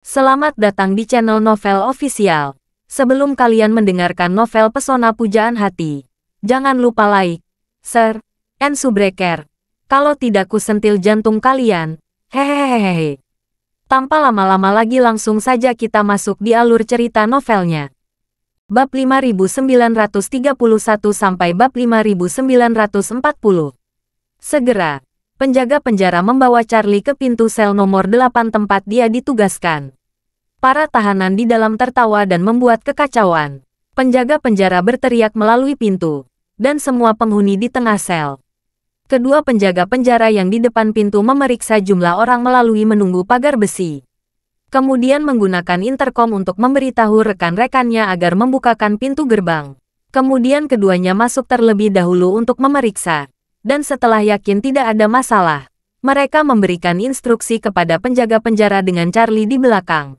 Selamat datang di channel Novel Official. Sebelum kalian mendengarkan novel Pesona Pujaan Hati, jangan lupa like, share, and subscribe. Kalau tidak kusentil jantung kalian. Hehehehe. Tanpa lama-lama lagi langsung saja kita masuk di alur cerita novelnya. Bab 5931 sampai bab 5940. Segera, penjaga penjara membawa Charlie ke pintu sel nomor 8 tempat dia ditugaskan. Para tahanan di dalam tertawa dan membuat kekacauan. Penjaga penjara berteriak melalui pintu, dan semua penghuni di tengah sel. Kedua penjaga penjara yang di depan pintu memeriksa jumlah orang melalui menunggu pagar besi. Kemudian menggunakan interkom untuk memberitahu rekan-rekannya agar membukakan pintu gerbang. Kemudian keduanya masuk terlebih dahulu untuk memeriksa. Dan setelah yakin tidak ada masalah, mereka memberikan instruksi kepada penjaga penjara dengan Charlie di belakang.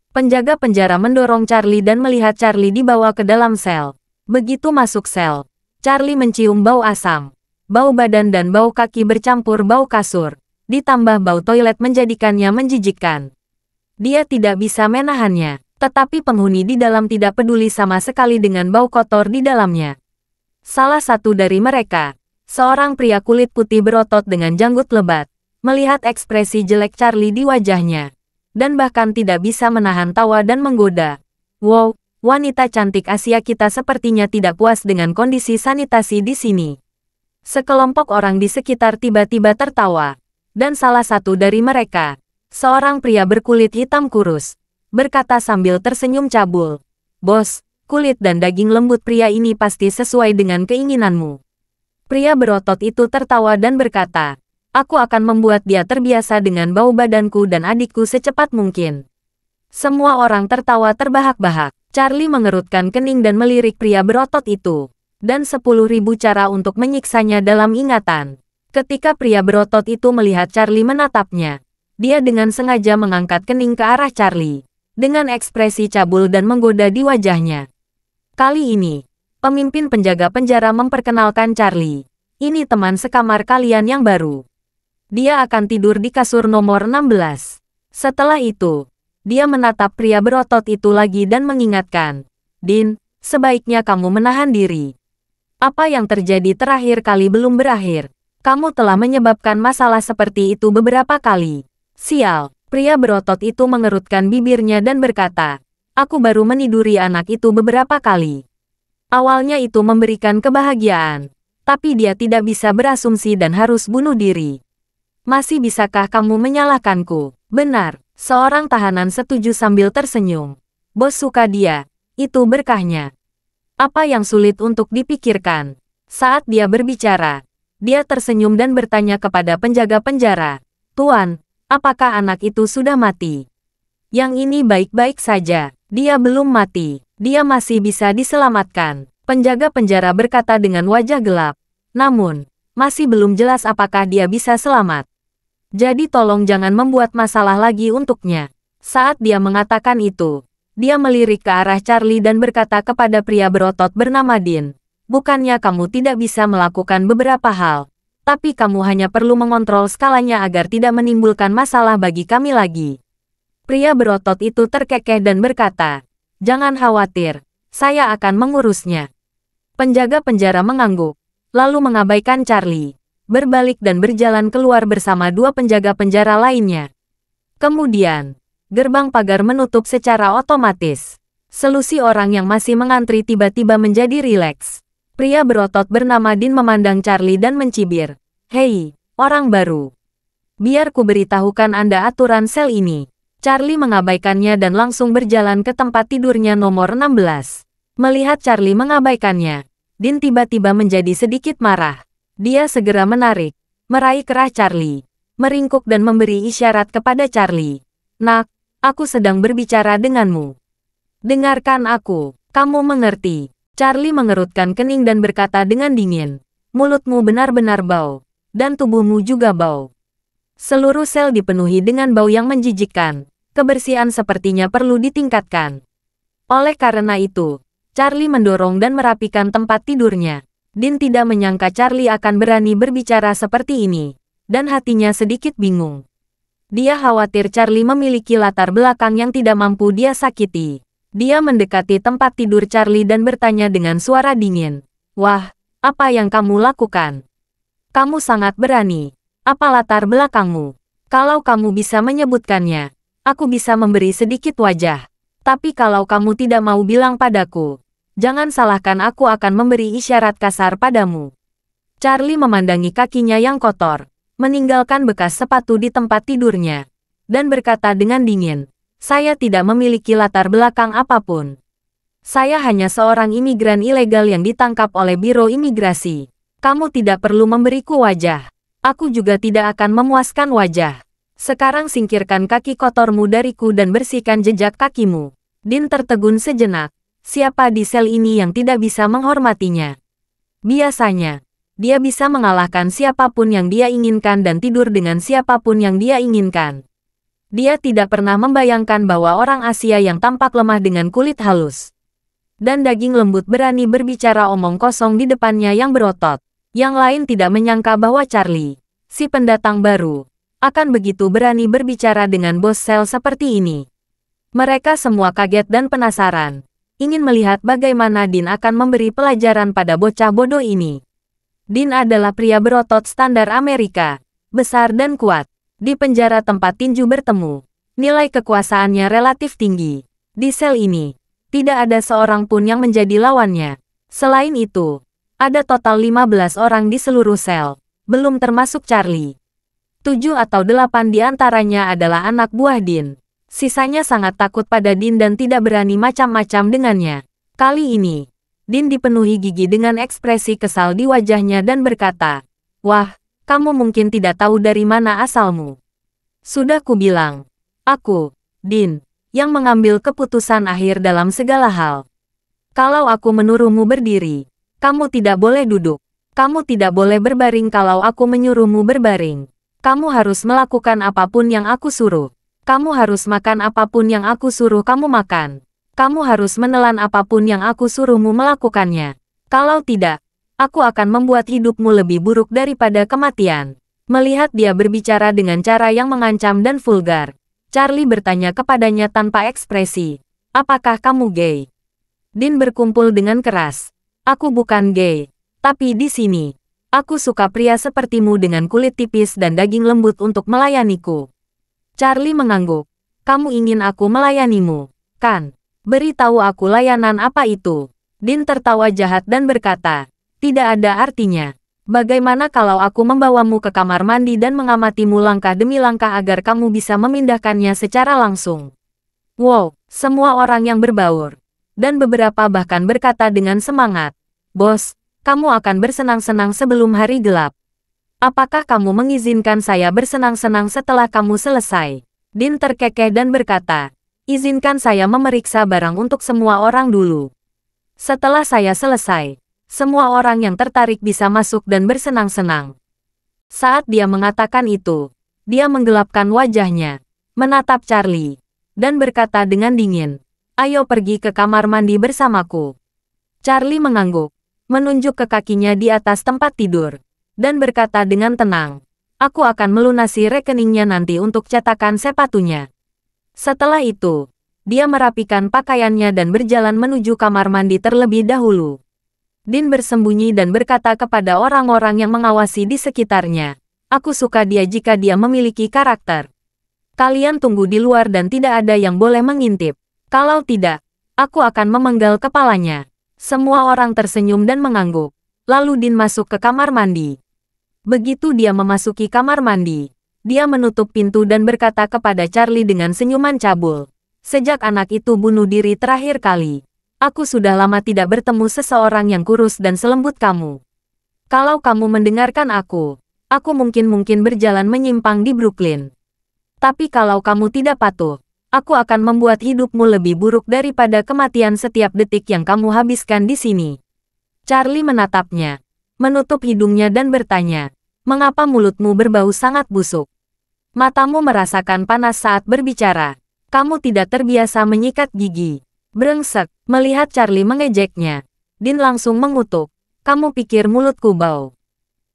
Penjaga penjara mendorong Charlie dan melihat Charlie dibawa ke dalam sel. Begitu masuk sel, Charlie mencium bau asam. Bau badan dan bau kaki bercampur bau kasur. Ditambah bau toilet menjadikannya menjijikkan. Dia tidak bisa menahannya, tetapi penghuni di dalam tidak peduli sama sekali dengan bau kotor di dalamnya. Salah satu dari mereka, seorang pria kulit putih berotot dengan janggut lebat, melihat ekspresi jelek Charlie di wajahnya, dan bahkan tidak bisa menahan tawa dan menggoda. Wow, wanita cantik Asia kita sepertinya tidak puas dengan kondisi sanitasi di sini. Sekelompok orang di sekitar tiba-tiba tertawa, dan salah satu dari mereka, seorang pria berkulit hitam kurus, berkata sambil tersenyum cabul, "Bos, kulit dan daging lembut pria ini pasti sesuai dengan keinginanmu." Pria berotot itu tertawa dan berkata, "Aku akan membuat dia terbiasa dengan bau badanku dan adikku secepat mungkin." Semua orang tertawa terbahak-bahak. Charlie mengerutkan kening dan melirik pria berotot itu. Dan 10.000 cara untuk menyiksanya dalam ingatan. Ketika pria berotot itu melihat Charlie menatapnya, dia dengan sengaja mengangkat kening ke arah Charlie, dengan ekspresi cabul dan menggoda di wajahnya. Kali ini, pemimpin penjaga penjara memperkenalkan Charlie. "Ini teman sekamar kalian yang baru. Dia akan tidur di kasur nomor 16. Setelah itu, dia menatap pria berotot itu lagi dan mengingatkan, "Din, sebaiknya kamu menahan diri. Apa yang terjadi terakhir kali belum berakhir. Kamu telah menyebabkan masalah seperti itu beberapa kali." "Sial." Pria berotot itu mengerutkan bibirnya dan berkata, "Aku baru meniduri anak itu beberapa kali. Awalnya itu memberikan kebahagiaan, tapi dia tidak bisa berasumsi dan harus bunuh diri. Masih bisakah kamu menyalahkanku?" "Benar." Seorang tahanan setuju sambil tersenyum. "Bos suka dia. Itu berkahnya." Apa yang sulit untuk dipikirkan? Saat dia berbicara, dia tersenyum dan bertanya kepada penjaga penjara, "Tuan, apakah anak itu sudah mati?" "Yang ini baik-baik saja. Dia belum mati. Dia masih bisa diselamatkan." Penjaga penjara berkata dengan wajah gelap. "Namun, masih belum jelas apakah dia bisa selamat. Jadi tolong jangan membuat masalah lagi untuknya." Saat dia mengatakan itu, dia melirik ke arah Charlie dan berkata kepada pria berotot bernama Din, "Bukannya kamu tidak bisa melakukan beberapa hal, tapi kamu hanya perlu mengontrol skalanya agar tidak menimbulkan masalah bagi kami lagi." Pria berotot itu terkekeh dan berkata, "Jangan khawatir, saya akan mengurusnya." Penjaga penjara mengangguk, lalu mengabaikan Charlie, berbalik dan berjalan keluar bersama dua penjaga penjara lainnya. Kemudian, gerbang pagar menutup secara otomatis. Selusi orang yang masih mengantri tiba-tiba menjadi rileks. Pria berotot bernama Din memandang Charlie dan mencibir, "Hei, orang baru. Biar ku beritahukan Anda aturan sel ini." Charlie mengabaikannya dan langsung berjalan ke tempat tidurnya nomor 16. Melihat Charlie mengabaikannya, Din tiba-tiba menjadi sedikit marah. Dia segera meraih kerah Charlie, meringkuk dan memberi isyarat kepada Charlie, "Nak, aku sedang berbicara denganmu. Dengarkan aku, kamu mengerti?" Charlie mengerutkan kening dan berkata dengan dingin, "Mulutmu benar-benar bau, dan tubuhmu juga bau." Seluruh sel dipenuhi dengan bau yang menjijikkan. Kebersihan sepertinya perlu ditingkatkan. Oleh karena itu, Charlie mendorong dan merapikan tempat tidurnya. Din tidak menyangka Charlie akan berani berbicara seperti ini, dan hatinya sedikit bingung. Dia khawatir Charlie memiliki latar belakang yang tidak mampu dia sakiti. Dia mendekati tempat tidur Charlie dan bertanya dengan suara dingin. Wah, apa yang kamu lakukan? Kamu sangat berani. Apa latar belakangmu? Kalau kamu bisa menyebutkannya, aku bisa memberi sedikit wajah. Tapi kalau kamu tidak mau bilang padaku, jangan salahkan aku akan memberi isyarat kasar padamu. Charlie memandangi kakinya yang kotor, meninggalkan bekas sepatu di tempat tidurnya, dan berkata dengan dingin, saya tidak memiliki latar belakang apapun. Saya hanya seorang imigran ilegal yang ditangkap oleh Biro Imigrasi. Kamu tidak perlu memberiku wajah. Aku juga tidak akan memuaskan wajah. Sekarang singkirkan kaki kotormu dariku dan bersihkan jejak kakimu. Dean tertegun sejenak. Siapa di sel ini yang tidak bisa menghormatinya? Biasanya, dia bisa mengalahkan siapapun yang dia inginkan dan tidur dengan siapapun yang dia inginkan. Dia tidak pernah membayangkan bahwa orang Asia yang tampak lemah dengan kulit halus dan daging lembut berani berbicara omong kosong di depannya yang berotot. Yang lain tidak menyangka bahwa Charlie, si pendatang baru, akan begitu berani berbicara dengan bos sel seperti ini. Mereka semua kaget dan penasaran, ingin melihat bagaimana Dean akan memberi pelajaran pada bocah bodoh ini. Dean adalah pria berotot standar Amerika, besar dan kuat. Di penjara tempat tinju bertemu, nilai kekuasaannya relatif tinggi. Di sel ini, tidak ada seorang pun yang menjadi lawannya. Selain itu, ada total 15 orang di seluruh sel, belum termasuk Charlie. 7 atau 8 di antaranya adalah anak buah Dean. Sisanya sangat takut pada Dean dan tidak berani macam-macam dengannya. Kali ini, Dean dipenuhi gigi dengan ekspresi kesal di wajahnya dan berkata, wah, kamu mungkin tidak tahu dari mana asalmu. Sudah kubilang, aku, Dean, yang mengambil keputusan akhir dalam segala hal. Kalau aku menyuruhmu berdiri, kamu tidak boleh duduk. Kamu tidak boleh berbaring kalau aku menyuruhmu berbaring. Kamu harus melakukan apapun yang aku suruh. Kamu harus makan apapun yang aku suruh kamu makan. Kamu harus menelan apapun yang aku suruhmu melakukannya. Kalau tidak, aku akan membuat hidupmu lebih buruk daripada kematian. Melihat dia berbicara dengan cara yang mengancam dan vulgar, Charlie bertanya kepadanya tanpa ekspresi, apakah kamu gay? Dean berkumpul dengan keras. Aku bukan gay, tapi di sini, aku suka pria sepertimu dengan kulit tipis dan daging lembut untuk melayaniku. Charlie mengangguk. Kamu ingin aku melayanimu, kan? Beritahu aku layanan apa itu? Dean tertawa jahat dan berkata, tidak ada artinya. Bagaimana kalau aku membawamu ke kamar mandi dan mengamatimu langkah demi langkah agar kamu bisa memindahkannya secara langsung? Wow, semua orang yang berbaur. Dan beberapa bahkan berkata dengan semangat, bos, kamu akan bersenang-senang sebelum hari gelap. Apakah kamu mengizinkan saya bersenang-senang setelah kamu selesai? Dean terkekeh dan berkata, izinkan saya memeriksa barang untuk semua orang dulu. Setelah saya selesai, semua orang yang tertarik bisa masuk dan bersenang-senang. Saat dia mengatakan itu, dia menggelapkan wajahnya, menatap Charlie, dan berkata dengan dingin, ayo pergi ke kamar mandi bersamaku. Charlie mengangguk, menunjuk ke kakinya di atas tempat tidur, dan berkata dengan tenang, aku akan melunasi rekeningnya nanti untuk cetakan sepatunya. Setelah itu, dia merapikan pakaiannya dan berjalan menuju kamar mandi terlebih dahulu. Dean bersembunyi dan berkata kepada orang-orang yang mengawasi di sekitarnya, aku suka dia jika dia memiliki karakter. Kalian tunggu di luar dan tidak ada yang boleh mengintip. Kalau tidak, aku akan memenggal kepalanya. Semua orang tersenyum dan mengangguk. Lalu Dean masuk ke kamar mandi. Begitu dia memasuki kamar mandi, dia menutup pintu dan berkata kepada Charlie dengan senyuman cabul, sejak anak itu bunuh diri terakhir kali, aku sudah lama tidak bertemu seseorang yang kurus dan selembut kamu. Kalau kamu mendengarkan aku mungkin berjalan menyimpang di Brooklyn. Tapi kalau kamu tidak patuh, aku akan membuat hidupmu lebih buruk daripada kematian setiap detik yang kamu habiskan di sini. Charlie menatapnya, menutup hidungnya dan bertanya, mengapa mulutmu berbau sangat busuk? Matamu merasakan panas saat berbicara. Kamu tidak terbiasa menyikat gigi. Brengsek, melihat Charlie mengejeknya. Dean langsung mengutuk. Kamu pikir mulutku bau?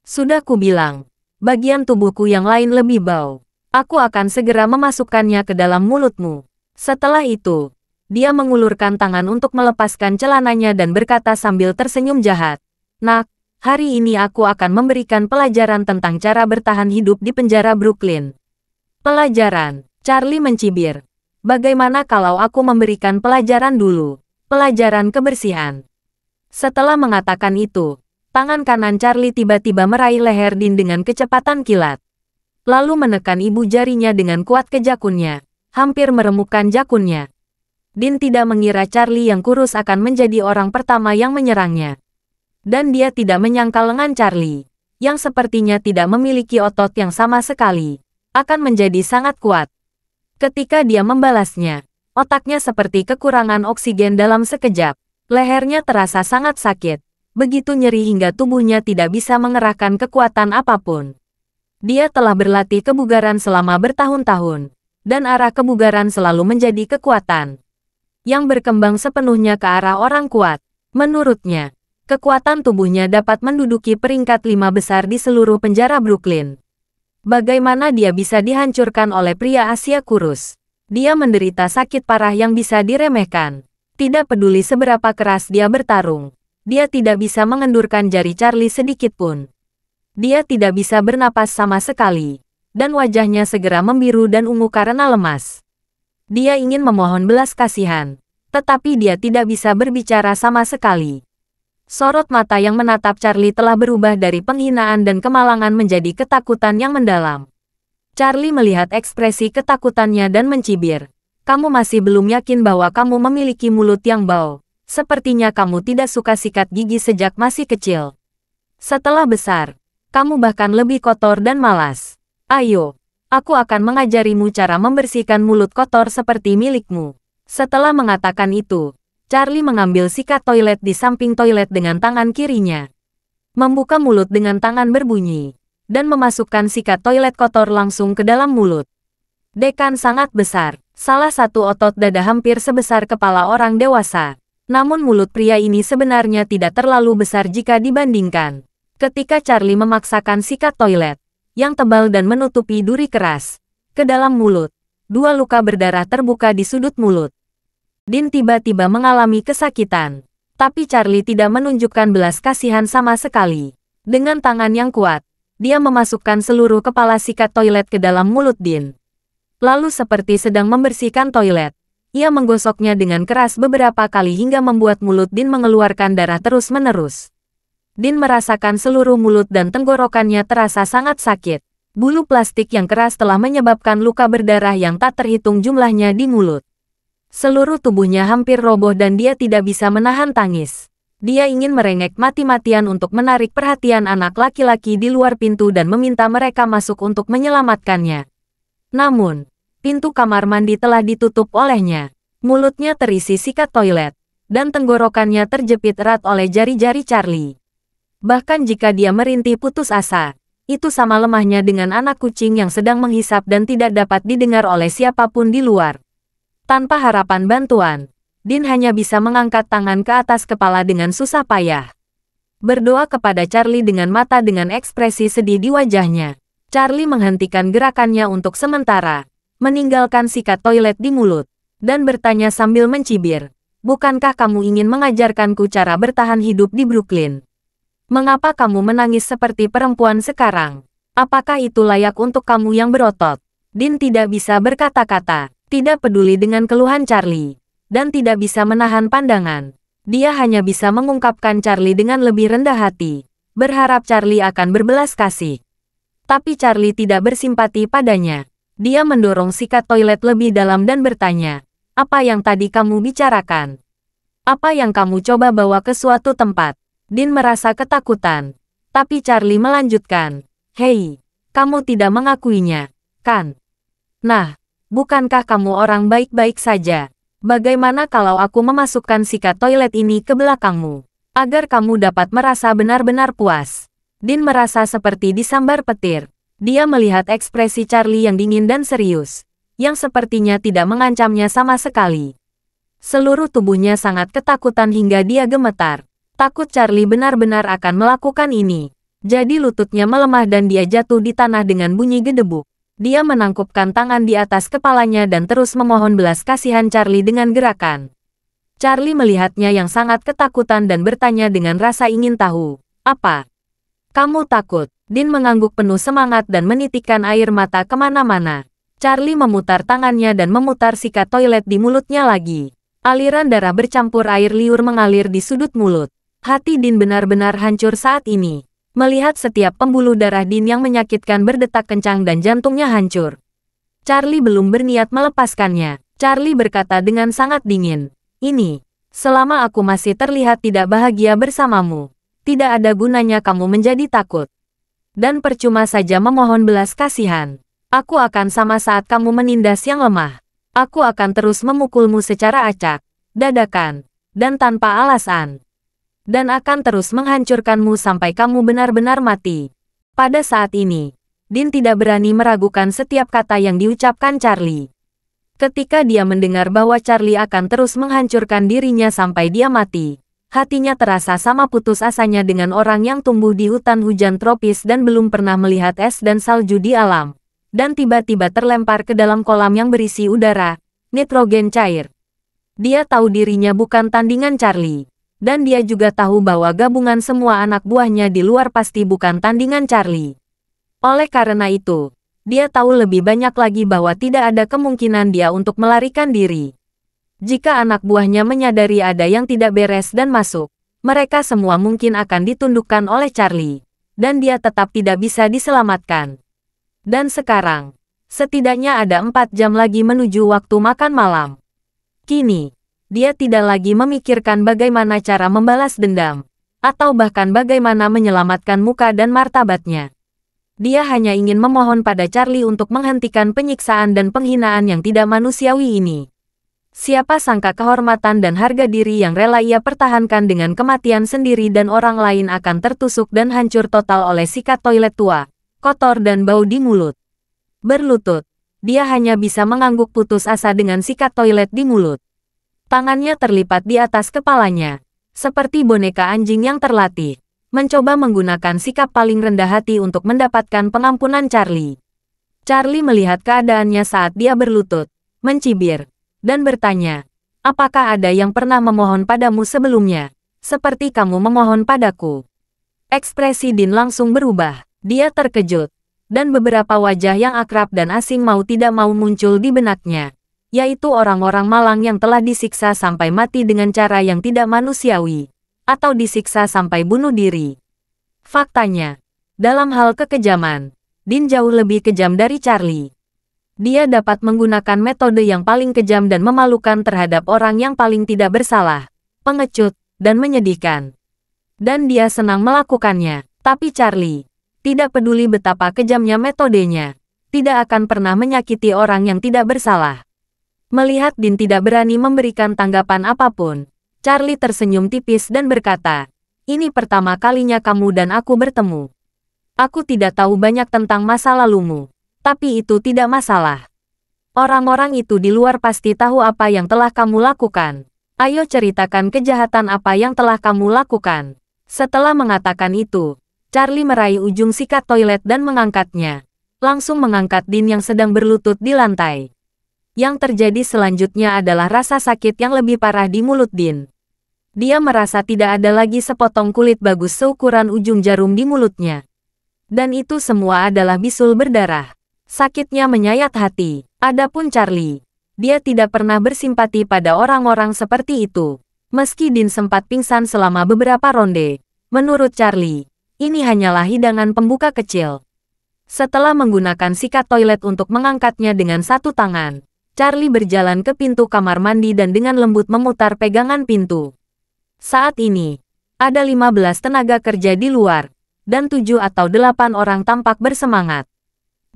Sudah kubilang, bagian tubuhku yang lain lebih bau. Aku akan segera memasukkannya ke dalam mulutmu. Setelah itu, dia mengulurkan tangan untuk melepaskan celananya dan berkata sambil tersenyum jahat, "Nak, hari ini aku akan memberikan pelajaran tentang cara bertahan hidup di penjara Brooklyn." Pelajaran? Charlie mencibir. Bagaimana kalau aku memberikan pelajaran dulu? Pelajaran kebersihan. Setelah mengatakan itu, tangan kanan Charlie tiba-tiba meraih leher Dean dengan kecepatan kilat. Lalu menekan ibu jarinya dengan kuat ke jakunnya, hampir meremukkan jakunnya. Dean tidak mengira Charlie yang kurus akan menjadi orang pertama yang menyerangnya. Dan dia tidak menyangka lengan Charlie, yang sepertinya tidak memiliki otot yang sama sekali, akan menjadi sangat kuat. Ketika dia membalasnya, otaknya seperti kekurangan oksigen dalam sekejap. Lehernya terasa sangat sakit, begitu nyeri hingga tubuhnya tidak bisa mengerahkan kekuatan apapun. Dia telah berlatih kebugaran selama bertahun-tahun, dan arah kebugaran selalu menjadi kekuatan yang berkembang sepenuhnya ke arah orang kuat. Menurutnya, kekuatan tubuhnya dapat menduduki peringkat 5 besar di seluruh penjara Brooklyn. Bagaimana dia bisa dihancurkan oleh pria Asia kurus? Dia menderita sakit parah yang bisa diremehkan. Tidak peduli seberapa keras dia bertarung, dia tidak bisa mengendurkan jari Charlie sedikit pun. Dia tidak bisa bernapas sama sekali, dan wajahnya segera membiru dan ungu karena lemas. Dia ingin memohon belas kasihan, tetapi dia tidak bisa berbicara sama sekali. Sorot mata yang menatap Charlie telah berubah dari penghinaan dan kemalangan menjadi ketakutan yang mendalam. Charlie melihat ekspresi ketakutannya dan mencibir. "Kamu masih belum yakin bahwa kamu memiliki mulut yang bau. Sepertinya kamu tidak suka sikat gigi sejak masih kecil. Setelah besar, kamu bahkan lebih kotor dan malas. Ayo, aku akan mengajarimu cara membersihkan mulut kotor seperti milikmu." Setelah mengatakan itu, Charlie mengambil sikat toilet di samping toilet dengan tangan kirinya. Membuka mulut dengan tangan berbunyi, dan memasukkan sikat toilet kotor langsung ke dalam mulut. Dekan sangat besar, salah satu otot dada hampir sebesar kepala orang dewasa. Namun mulut pria ini sebenarnya tidak terlalu besar jika dibandingkan. Ketika Charlie memaksakan sikat toilet, yang tebal dan menutupi duri keras, ke dalam mulut, 2 luka berdarah terbuka di sudut mulut. Dean tiba-tiba mengalami kesakitan, tapi Charlie tidak menunjukkan belas kasihan sama sekali. Dengan tangan yang kuat, dia memasukkan seluruh kepala sikat toilet ke dalam mulut Dean. Lalu seperti sedang membersihkan toilet, ia menggosoknya dengan keras beberapa kali hingga membuat mulut Dean mengeluarkan darah terus-menerus. Dean merasakan seluruh mulut dan tenggorokannya terasa sangat sakit. Bulu plastik yang keras telah menyebabkan luka berdarah yang tak terhitung jumlahnya di mulut. Seluruh tubuhnya hampir roboh dan dia tidak bisa menahan tangis. Dia ingin merengek mati-matian untuk menarik perhatian anak laki-laki di luar pintu dan meminta mereka masuk untuk menyelamatkannya. Namun, pintu kamar mandi telah ditutup olehnya. Mulutnya terisi sikat toilet, dan tenggorokannya terjepit erat oleh jari-jari Charlie. Bahkan jika dia merintih putus asa, itu sama lemahnya dengan anak kucing yang sedang menghisap dan tidak dapat didengar oleh siapapun di luar. Tanpa harapan bantuan, Dean hanya bisa mengangkat tangan ke atas kepala dengan susah payah. Berdoa kepada Charlie dengan mata dengan ekspresi sedih di wajahnya. Charlie menghentikan gerakannya untuk sementara, meninggalkan sikat toilet di mulut, dan bertanya sambil mencibir, "Bukankah kamu ingin mengajarkanku cara bertahan hidup di Brooklyn? Mengapa kamu menangis seperti perempuan sekarang? Apakah itu layak untuk kamu yang berotot?" Dean tidak bisa berkata-kata, tidak peduli dengan keluhan Charlie, dan tidak bisa menahan pandangan. Dia hanya bisa mengungkapkan Charlie dengan lebih rendah hati, berharap Charlie akan berbelas kasih. Tapi Charlie tidak bersimpati padanya. Dia mendorong sikat toilet lebih dalam dan bertanya, "Apa yang tadi kamu bicarakan? Apa yang kamu coba bawa ke suatu tempat?" Dean merasa ketakutan. Tapi Charlie melanjutkan, "Hei, kamu tidak mengakuinya, kan? Nah, bukankah kamu orang baik-baik saja? Bagaimana kalau aku memasukkan sikat toilet ini ke belakangmu, agar kamu dapat merasa benar-benar puas?" Dean merasa seperti disambar petir. Dia melihat ekspresi Charlie yang dingin dan serius, yang sepertinya tidak mengancamnya sama sekali. Seluruh tubuhnya sangat ketakutan hingga dia gemetar. Takut Charlie benar-benar akan melakukan ini. Jadi lututnya melemah dan dia jatuh di tanah dengan bunyi gedebuk. Dia menangkupkan tangan di atas kepalanya dan terus memohon belas kasihan Charlie dengan gerakan. Charlie melihatnya yang sangat ketakutan dan bertanya dengan rasa ingin tahu. Apa? Kamu takut? Dean mengangguk penuh semangat dan menitikkan air mata kemana-mana. Charlie memutar tangannya dan memutar sikat toilet di mulutnya lagi. Aliran darah bercampur air liur mengalir di sudut mulut. Hati Dean benar-benar hancur saat ini. Melihat setiap pembuluh darah Dean yang menyakitkan berdetak kencang dan jantungnya hancur. Charlie belum berniat melepaskannya. Charlie berkata dengan sangat dingin. Ini, selama aku masih terlihat tidak bahagia bersamamu, tidak ada gunanya kamu menjadi takut. Dan percuma saja memohon belas kasihan. Aku akan sama saat kamu menindas yang lemah. Aku akan terus memukulmu secara acak, dadakan, dan tanpa alasan. Dan akan terus menghancurkanmu sampai kamu benar-benar mati. Pada saat ini, Dean tidak berani meragukan setiap kata yang diucapkan Charlie. Ketika dia mendengar bahwa Charlie akan terus menghancurkan dirinya sampai dia mati, hatinya terasa sama putus asanya dengan orang yang tumbuh di hutan hujan tropis dan belum pernah melihat es dan salju di alam, dan tiba-tiba terlempar ke dalam kolam yang berisi udara, nitrogen cair. Dia tahu dirinya bukan tandingan Charlie. Dan dia juga tahu bahwa gabungan semua anak buahnya di luar pasti bukan tandingan Charlie. Oleh karena itu, dia tahu lebih banyak lagi bahwa tidak ada kemungkinan dia untuk melarikan diri. Jika anak buahnya menyadari ada yang tidak beres dan masuk, mereka semua mungkin akan ditundukkan oleh Charlie. Dan dia tetap tidak bisa diselamatkan. Dan sekarang, setidaknya ada 4 jam lagi menuju waktu makan malam. Kini, dia tidak lagi memikirkan bagaimana cara membalas dendam, atau bahkan bagaimana menyelamatkan muka dan martabatnya. Dia hanya ingin memohon pada Charlie untuk menghentikan penyiksaan dan penghinaan yang tidak manusiawi ini. Siapa sangka kehormatan dan harga diri yang rela ia pertahankan dengan kematian sendiri dan orang lain akan tertusuk dan hancur total oleh sikat toilet tua, kotor dan bau di mulut. Berlutut, dia hanya bisa mengangguk putus asa dengan sikat toilet di mulut. Tangannya terlipat di atas kepalanya, seperti boneka anjing yang terlatih, mencoba menggunakan sikap paling rendah hati untuk mendapatkan pengampunan Charlie. Charlie melihat keadaannya saat dia berlutut, mencibir, dan bertanya, apakah ada yang pernah memohon padamu sebelumnya, seperti kamu memohon padaku? Ekspresi Dean langsung berubah, dia terkejut, dan beberapa wajah yang akrab dan asing mau tidak mau muncul di benaknya. Yaitu orang-orang malang yang telah disiksa sampai mati dengan cara yang tidak manusiawi, atau disiksa sampai bunuh diri. Faktanya, dalam hal kekejaman, Dean jauh lebih kejam dari Charlie. Dia dapat menggunakan metode yang paling kejam dan memalukan terhadap orang yang paling tidak bersalah, pengecut, dan menyedihkan. Dan dia senang melakukannya, tapi Charlie, tidak peduli betapa kejamnya metodenya, tidak akan pernah menyakiti orang yang tidak bersalah. Melihat Dean tidak berani memberikan tanggapan apapun, Charlie tersenyum tipis dan berkata, ini pertama kalinya kamu dan aku bertemu. Aku tidak tahu banyak tentang masa lalumu, tapi itu tidak masalah. Orang-orang itu di luar pasti tahu apa yang telah kamu lakukan. Ayo ceritakan kejahatan apa yang telah kamu lakukan. Setelah mengatakan itu, Charlie meraih ujung sikat toilet dan mengangkatnya. Langsung mengangkat Dean yang sedang berlutut di lantai. Yang terjadi selanjutnya adalah rasa sakit yang lebih parah di mulut Dean. Dia merasa tidak ada lagi sepotong kulit bagus seukuran ujung jarum di mulutnya. Dan itu semua adalah bisul berdarah. Sakitnya menyayat hati. Adapun Charlie, dia tidak pernah bersimpati pada orang-orang seperti itu. Meski Dean sempat pingsan selama beberapa ronde, menurut Charlie, ini hanyalah hidangan pembuka kecil. Setelah menggunakan sikat toilet untuk mengangkatnya dengan satu tangan, Charlie berjalan ke pintu kamar mandi dan dengan lembut memutar pegangan pintu. Saat ini, ada 15 tenaga kerja di luar, dan 7 atau 8 orang tampak bersemangat.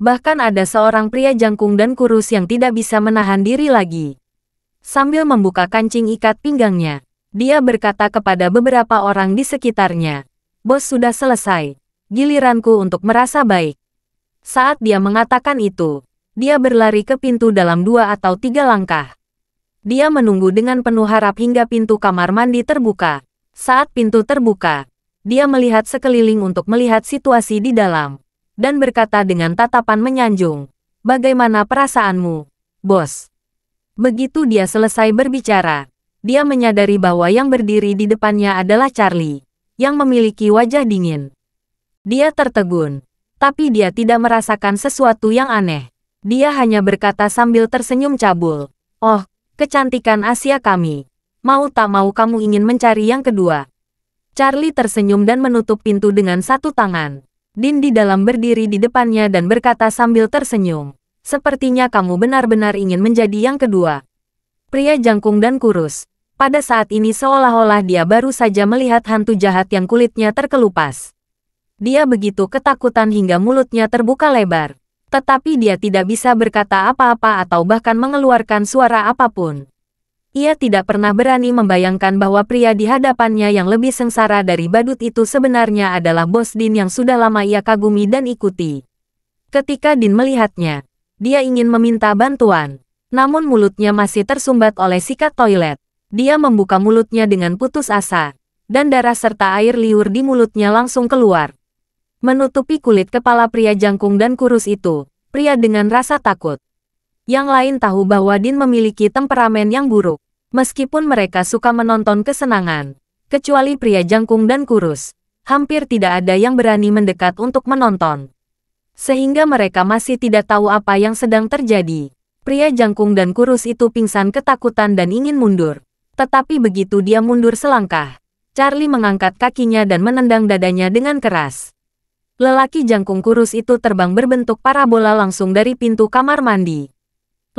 Bahkan ada seorang pria jangkung dan kurus yang tidak bisa menahan diri lagi. Sambil membuka kancing ikat pinggangnya, dia berkata kepada beberapa orang di sekitarnya, "Bos sudah selesai, giliranku untuk merasa baik." Saat dia mengatakan itu, dia berlari ke pintu dalam 2 atau 3 langkah. Dia menunggu dengan penuh harap hingga pintu kamar mandi terbuka. Saat pintu terbuka, dia melihat sekeliling untuk melihat situasi di dalam, dan berkata dengan tatapan menyanjung, Bagaimana perasaanmu, bos? Begitu dia selesai berbicara, dia menyadari bahwa yang berdiri di depannya adalah Charlie, yang memiliki wajah dingin. Dia tertegun, tapi dia tidak merasakan sesuatu yang aneh. Dia hanya berkata sambil tersenyum cabul, "Oh, kecantikan Asia kami. Mau tak mau kamu ingin mencari yang kedua." Charlie tersenyum dan menutup pintu dengan satu tangan. Din di dalam berdiri di depannya dan berkata sambil tersenyum, "Sepertinya kamu benar-benar ingin menjadi yang kedua." Pria jangkung dan kurus. Pada saat ini seolah-olah dia baru saja melihat hantu jahat yang kulitnya terkelupas. Dia begitu ketakutan hingga mulutnya terbuka lebar. Tetapi dia tidak bisa berkata apa-apa atau bahkan mengeluarkan suara apapun. Ia tidak pernah berani membayangkan bahwa pria di hadapannya yang lebih sengsara dari badut itu sebenarnya adalah bos Din yang sudah lama ia kagumi dan ikuti. Ketika Din melihatnya, dia ingin meminta bantuan. Namun mulutnya masih tersumbat oleh sikat toilet. Dia membuka mulutnya dengan putus asa, dan darah serta air liur di mulutnya langsung keluar. Menutupi kulit kepala pria jangkung dan kurus itu, pria dengan rasa takut. Yang lain tahu bahwa Din memiliki temperamen yang buruk. Meskipun mereka suka menonton kesenangan, kecuali pria jangkung dan kurus, hampir tidak ada yang berani mendekat untuk menonton. Sehingga mereka masih tidak tahu apa yang sedang terjadi. Pria jangkung dan kurus itu pingsan ketakutan dan ingin mundur. Tetapi begitu dia mundur selangkah, Charlie mengangkat kakinya dan menendang dadanya dengan keras. Lelaki jangkung kurus itu terbang berbentuk parabola langsung dari pintu kamar mandi.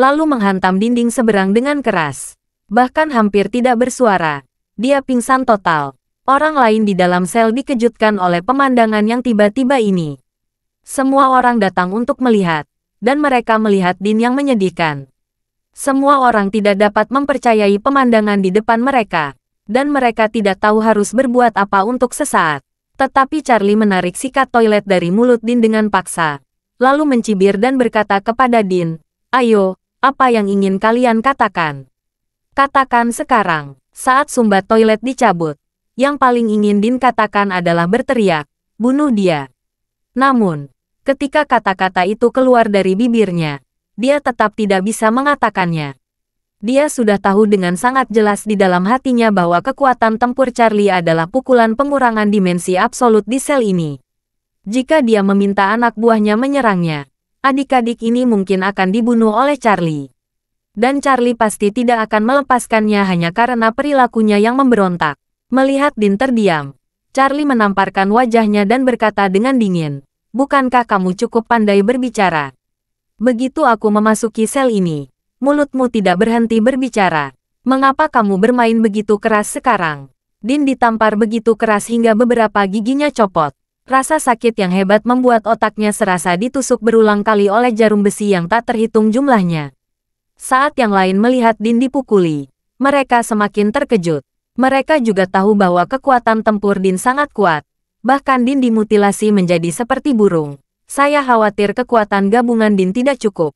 Lalu menghantam dinding seberang dengan keras. Bahkan hampir tidak bersuara. Dia pingsan total. Orang lain di dalam sel dikejutkan oleh pemandangan yang tiba-tiba ini. Semua orang datang untuk melihat. Dan mereka melihat Din yang menyedihkan. Semua orang tidak dapat mempercayai pemandangan di depan mereka. Dan mereka tidak tahu harus berbuat apa untuk sesaat. Tetapi Charlie menarik sikat toilet dari mulut Din dengan paksa. Lalu mencibir dan berkata kepada Din, "Ayo, apa yang ingin kalian katakan? Katakan sekarang." Saat sumbat toilet dicabut, yang paling ingin Din katakan adalah berteriak, "Bunuh dia." Namun, ketika kata-kata itu keluar dari bibirnya, dia tetap tidak bisa mengatakannya. Dia sudah tahu dengan sangat jelas di dalam hatinya bahwa kekuatan tempur Charlie adalah pukulan pengurangan dimensi absolut di sel ini. Jika dia meminta anak buahnya menyerangnya, adik-adik ini mungkin akan dibunuh oleh Charlie. Dan Charlie pasti tidak akan melepaskannya hanya karena perilakunya yang memberontak. Melihat Din terdiam, Charlie menamparkan wajahnya dan berkata dengan dingin, "Bukankah kamu cukup pandai berbicara? Begitu aku memasuki sel ini, mulutmu tidak berhenti berbicara. Mengapa kamu bermain begitu keras sekarang?" Din ditampar begitu keras hingga beberapa giginya copot. Rasa sakit yang hebat membuat otaknya serasa ditusuk berulang kali oleh jarum besi yang tak terhitung jumlahnya. Saat yang lain melihat Din dipukuli, mereka semakin terkejut. Mereka juga tahu bahwa kekuatan tempur Din sangat kuat. Bahkan Din dimutilasi menjadi seperti burung. Saya khawatir kekuatan gabungan Din tidak cukup.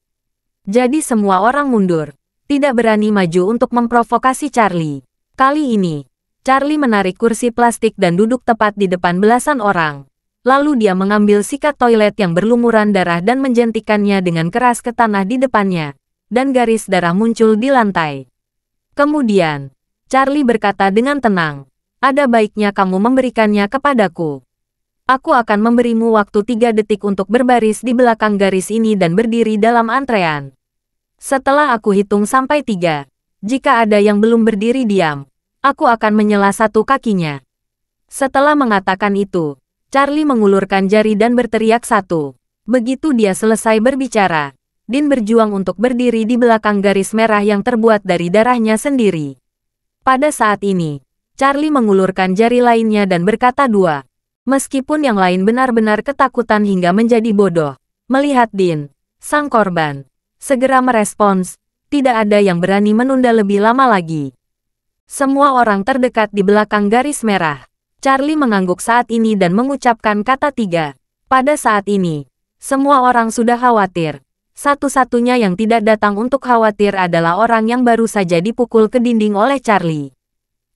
Jadi semua orang mundur, tidak berani maju untuk memprovokasi Charlie. Kali ini, Charlie menarik kursi plastik dan duduk tepat di depan belasan orang. Lalu dia mengambil sikat toilet yang berlumuran darah dan menjentikannya dengan keras ke tanah di depannya, dan garis darah muncul di lantai. Kemudian, Charlie berkata dengan tenang, "Ada baiknya kamu memberikannya kepadaku. Aku akan memberimu waktu 3 detik untuk berbaris di belakang garis ini dan berdiri dalam antrean. Setelah aku hitung sampai 3, jika ada yang belum berdiri diam, aku akan menyela satu kakinya." Setelah mengatakan itu, Charlie mengulurkan jari dan berteriak 1. Begitu dia selesai berbicara, Din berjuang untuk berdiri di belakang garis merah yang terbuat dari darahnya sendiri. Pada saat ini, Charlie mengulurkan jari lainnya dan berkata 2. Meskipun yang lain benar-benar ketakutan hingga menjadi bodoh, melihat Din, sang korban, segera merespons, tidak ada yang berani menunda lebih lama lagi. Semua orang terdekat di belakang garis merah. Charlie mengangguk saat ini dan mengucapkan kata 3. Pada saat ini, semua orang sudah khawatir. Satu-satunya yang tidak datang untuk khawatir adalah orang yang baru saja dipukul ke dinding oleh Charlie.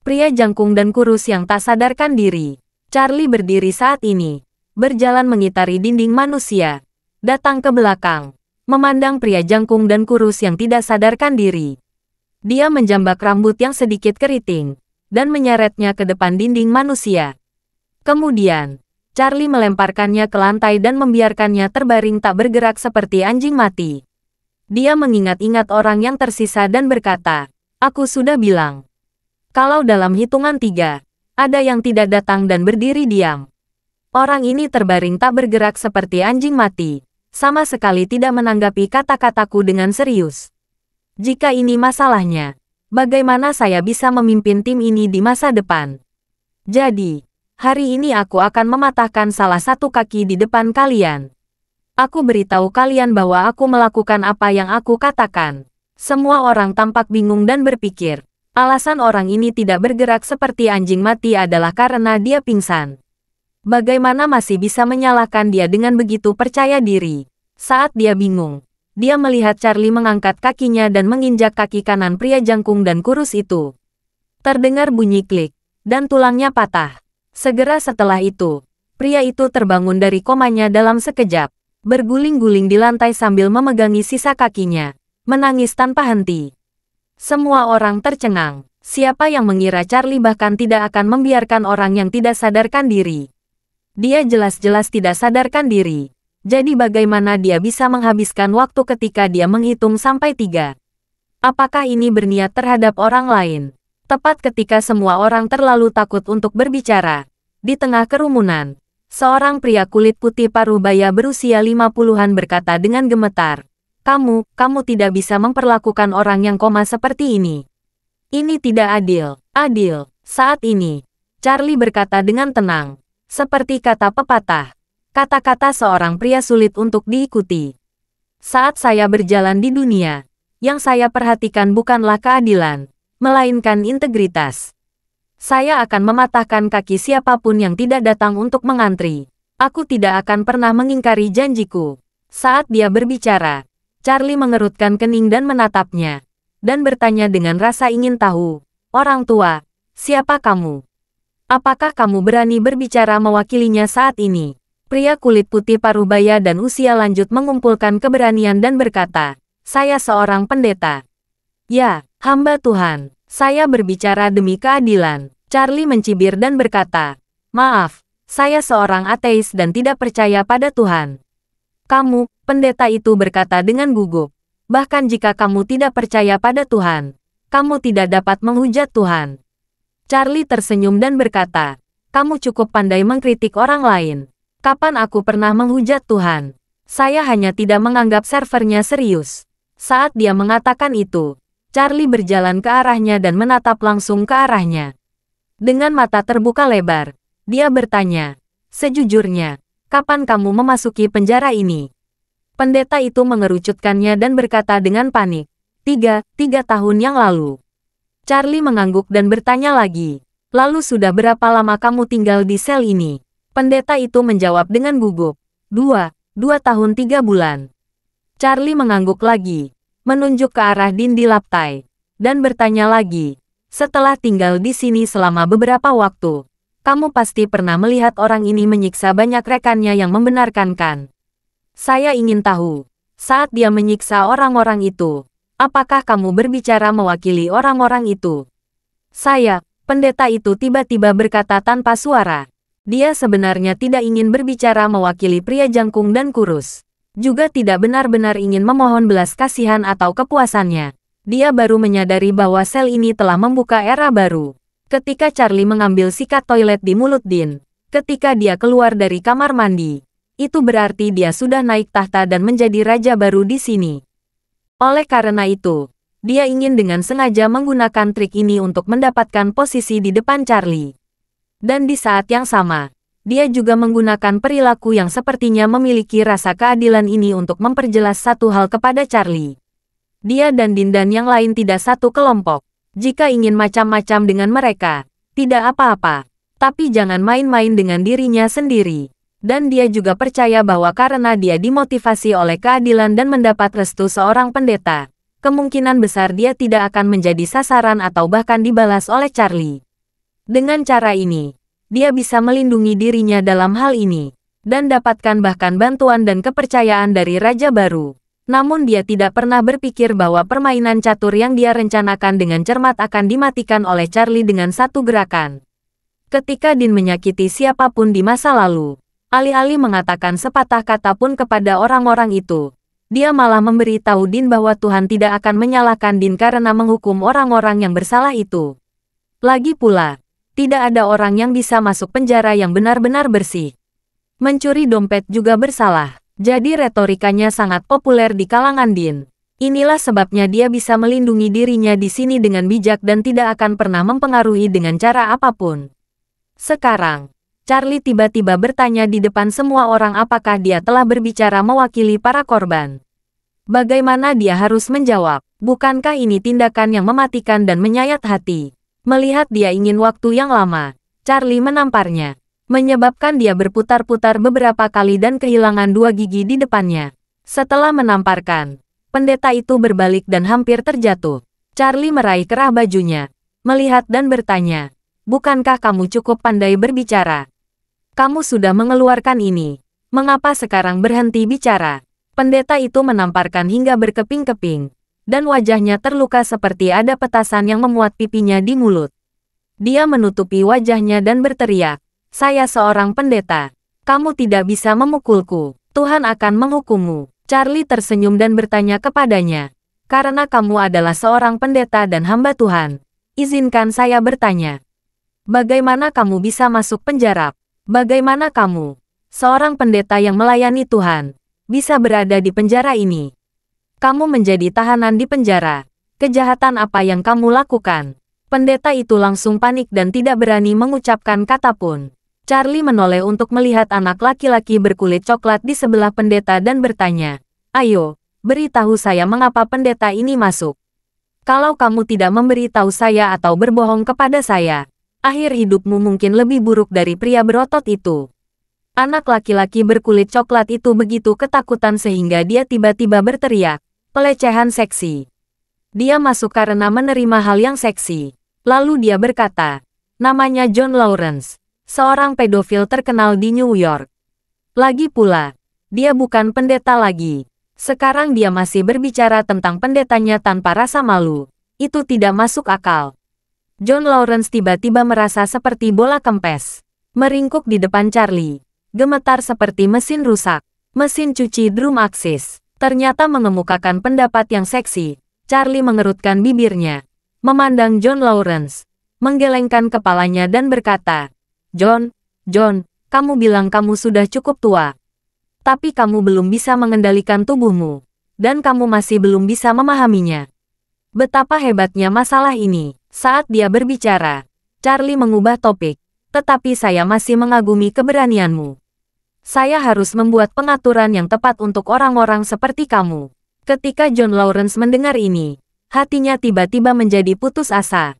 Pria jangkung dan kurus yang tak sadarkan diri. Charlie berdiri saat ini, berjalan mengitari dinding manusia, datang ke belakang, memandang pria jangkung dan kurus yang tidak sadarkan diri. Dia menjambak rambut yang sedikit keriting, dan menyeretnya ke depan dinding manusia. Kemudian, Charlie melemparkannya ke lantai dan membiarkannya terbaring tak bergerak seperti anjing mati. Dia mengingat-ingat orang yang tersisa dan berkata, "Aku sudah bilang. Kalau dalam hitungan 3, ada yang tidak datang dan berdiri diam." Orang ini terbaring tak bergerak seperti anjing mati, sama sekali tidak menanggapi kata-kataku dengan serius. Jika ini masalahnya, bagaimana saya bisa memimpin tim ini di masa depan? Jadi, hari ini aku akan mematahkan salah satu kaki di depan kalian. Aku beritahu kalian bahwa aku melakukan apa yang aku katakan. Semua orang tampak bingung dan berpikir, alasan orang ini tidak bergerak seperti anjing mati adalah karena dia pingsan. Bagaimana masih bisa menyalahkan dia dengan begitu percaya diri? Saat dia bingung, dia melihat Charlie mengangkat kakinya dan menginjak kaki kanan pria jangkung dan kurus itu. Terdengar bunyi klik, dan tulangnya patah. Segera setelah itu, pria itu terbangun dari komanya dalam sekejap, berguling-guling di lantai sambil memegangi sisa kakinya, menangis tanpa henti. Semua orang tercengang. Siapa yang mengira Charlie bahkan tidak akan membiarkan orang yang tidak sadarkan diri? Dia jelas-jelas tidak sadarkan diri. Jadi bagaimana dia bisa menghabiskan waktu ketika dia menghitung sampai 3? Apakah ini berniat terhadap orang lain? Tepat ketika semua orang terlalu takut untuk berbicara, di tengah kerumunan, seorang pria kulit putih paruh baya berusia 50-an berkata dengan gemetar, kamu tidak bisa memperlakukan orang yang koma seperti ini. Ini tidak adil. Saat ini, Charlie berkata dengan tenang, seperti kata pepatah, kata-kata seorang pria sulit untuk diikuti. Saat saya berjalan di dunia, yang saya perhatikan bukanlah keadilan, melainkan integritas. Saya akan mematahkan kaki siapapun yang tidak datang untuk mengantri. Aku tidak akan pernah mengingkari janjiku. Saat dia berbicara, Charlie mengerutkan kening dan menatapnya, dan bertanya dengan rasa ingin tahu, orang tua, siapa kamu? Apakah kamu berani berbicara mewakilinya saat ini? Pria kulit putih paruh baya dan usia lanjut mengumpulkan keberanian dan berkata, saya seorang pendeta. Ya, hamba Tuhan. Saya berbicara demi keadilan. Charlie mencibir dan berkata, maaf, saya seorang ateis dan tidak percaya pada Tuhan. Kamu, pendeta itu berkata dengan gugup, bahkan jika kamu tidak percaya pada Tuhan, kamu tidak dapat menghujat Tuhan. Charlie tersenyum dan berkata, kamu cukup pandai mengkritik orang lain. Kapan aku pernah menghujat Tuhan? Saya hanya tidak menganggap servernya serius. Saat dia mengatakan itu, Charlie berjalan ke arahnya dan menatap langsung ke arahnya. Dengan mata terbuka lebar, dia bertanya, sejujurnya, kapan kamu memasuki penjara ini? Pendeta itu mengerucutkannya dan berkata dengan panik, tiga tahun yang lalu. Charlie mengangguk dan bertanya lagi, lalu sudah berapa lama kamu tinggal di sel ini? Pendeta itu menjawab dengan gugup, 2 tahun 3 bulan. Charlie mengangguk lagi, menunjuk ke arah dinding lantai, dan bertanya lagi, setelah tinggal di sini selama beberapa waktu, kamu pasti pernah melihat orang ini menyiksa banyak rekannya yang membenarkan kan? Saya ingin tahu, saat dia menyiksa orang-orang itu, apakah kamu berbicara mewakili orang-orang itu? Saya, pendeta itu tiba-tiba berkata tanpa suara. Dia sebenarnya tidak ingin berbicara mewakili pria jangkung dan kurus. Juga tidak benar-benar ingin memohon belas kasihan atau kepuasannya. Dia baru menyadari bahwa sel ini telah membuka era baru. Ketika Charlie mengambil sikat toilet di mulut Dean, ketika dia keluar dari kamar mandi, itu berarti dia sudah naik tahta dan menjadi raja baru di sini. Oleh karena itu, dia ingin dengan sengaja menggunakan trik ini untuk mendapatkan posisi di depan Charlie. Dan di saat yang sama, dia juga menggunakan perilaku yang sepertinya memiliki rasa keadilan ini untuk memperjelas satu hal kepada Charlie. Dia dan Dean dan yang lain tidak satu kelompok. Jika ingin macam-macam dengan mereka, tidak apa-apa. Tapi jangan main-main dengan dirinya sendiri. Dan dia juga percaya bahwa karena dia dimotivasi oleh keadilan dan mendapat restu seorang pendeta, kemungkinan besar dia tidak akan menjadi sasaran atau bahkan dibalas oleh Charlie. Dengan cara ini, dia bisa melindungi dirinya dalam hal ini, dan dapatkan bahkan bantuan dan kepercayaan dari Raja Baru. Namun dia tidak pernah berpikir bahwa permainan catur yang dia rencanakan dengan cermat akan dimatikan oleh Charlie dengan satu gerakan. Ketika Dean menyakiti siapapun di masa lalu, alih-alih mengatakan sepatah kata pun kepada orang-orang itu, dia malah memberitahu Dean bahwa Tuhan tidak akan menyalahkan Dean karena menghukum orang-orang yang bersalah itu. Lagi pula, tidak ada orang yang bisa masuk penjara yang benar-benar bersih. Mencuri dompet juga bersalah, jadi retorikanya sangat populer di kalangan Dean. Inilah sebabnya dia bisa melindungi dirinya di sini dengan bijak dan tidak akan pernah mempengaruhi dengan cara apapun. Sekarang, Charlie tiba-tiba bertanya di depan semua orang apakah dia telah berbicara mewakili para korban. Bagaimana dia harus menjawab? Bukankah ini tindakan yang mematikan dan menyayat hati? Melihat dia ingin waktu yang lama, Charlie menamparnya, menyebabkan dia berputar-putar beberapa kali dan kehilangan 2 gigi di depannya. Setelah menamparkan, pendeta itu berbalik dan hampir terjatuh. Charlie meraih kerah bajunya, melihat dan bertanya, "Bukankah kamu cukup pandai berbicara? Kamu sudah mengeluarkan ini. Mengapa sekarang berhenti bicara?" Pendeta itu menamparkan hingga berkeping-keping, dan wajahnya terluka seperti ada petasan yang memuat pipinya di mulut. Dia menutupi wajahnya dan berteriak, "Saya seorang pendeta. Kamu tidak bisa memukulku. Tuhan akan menghukummu." Charlie tersenyum dan bertanya kepadanya, "Karena kamu adalah seorang pendeta dan hamba Tuhan, izinkan saya bertanya. Bagaimana kamu bisa masuk penjara? Bagaimana kamu, seorang pendeta yang melayani Tuhan, bisa berada di penjara ini? Kamu menjadi tahanan di penjara. Kejahatan apa yang kamu lakukan?" Pendeta itu langsung panik dan tidak berani mengucapkan kata pun. Charlie menoleh untuk melihat anak laki-laki berkulit coklat di sebelah pendeta dan bertanya, "Ayo, beritahu saya mengapa pendeta ini masuk. Kalau kamu tidak memberitahu saya atau berbohong kepada saya, akhir hidupmu mungkin lebih buruk dari pria berotot itu." Anak laki-laki berkulit coklat itu begitu ketakutan sehingga dia tiba-tiba berteriak, "Pelecehan seksi." Dia masuk karena menerima hal yang seksi. Lalu dia berkata, "Namanya John Lawrence, seorang pedofil terkenal di New York. Lagi pula, dia bukan pendeta lagi. Sekarang dia masih berbicara tentang pendetanya tanpa rasa malu. Itu tidak masuk akal." John Lawrence tiba-tiba merasa seperti bola kempes, meringkuk di depan Charlie, gemetar seperti mesin rusak. Mesin cuci drum Axis ternyata mengemukakan pendapat yang seksi. Charlie mengerutkan bibirnya, memandang John Lawrence, menggelengkan kepalanya dan berkata, John, kamu bilang kamu sudah cukup tua. Tapi kamu belum bisa mengendalikan tubuhmu, dan kamu masih belum bisa memahaminya. Betapa hebatnya masalah ini." Saat dia berbicara, Charlie mengubah topik, "Tetapi saya masih mengagumi keberanianmu. Saya harus membuat pengaturan yang tepat untuk orang-orang seperti kamu." Ketika John Lawrence mendengar ini, hatinya tiba-tiba menjadi putus asa.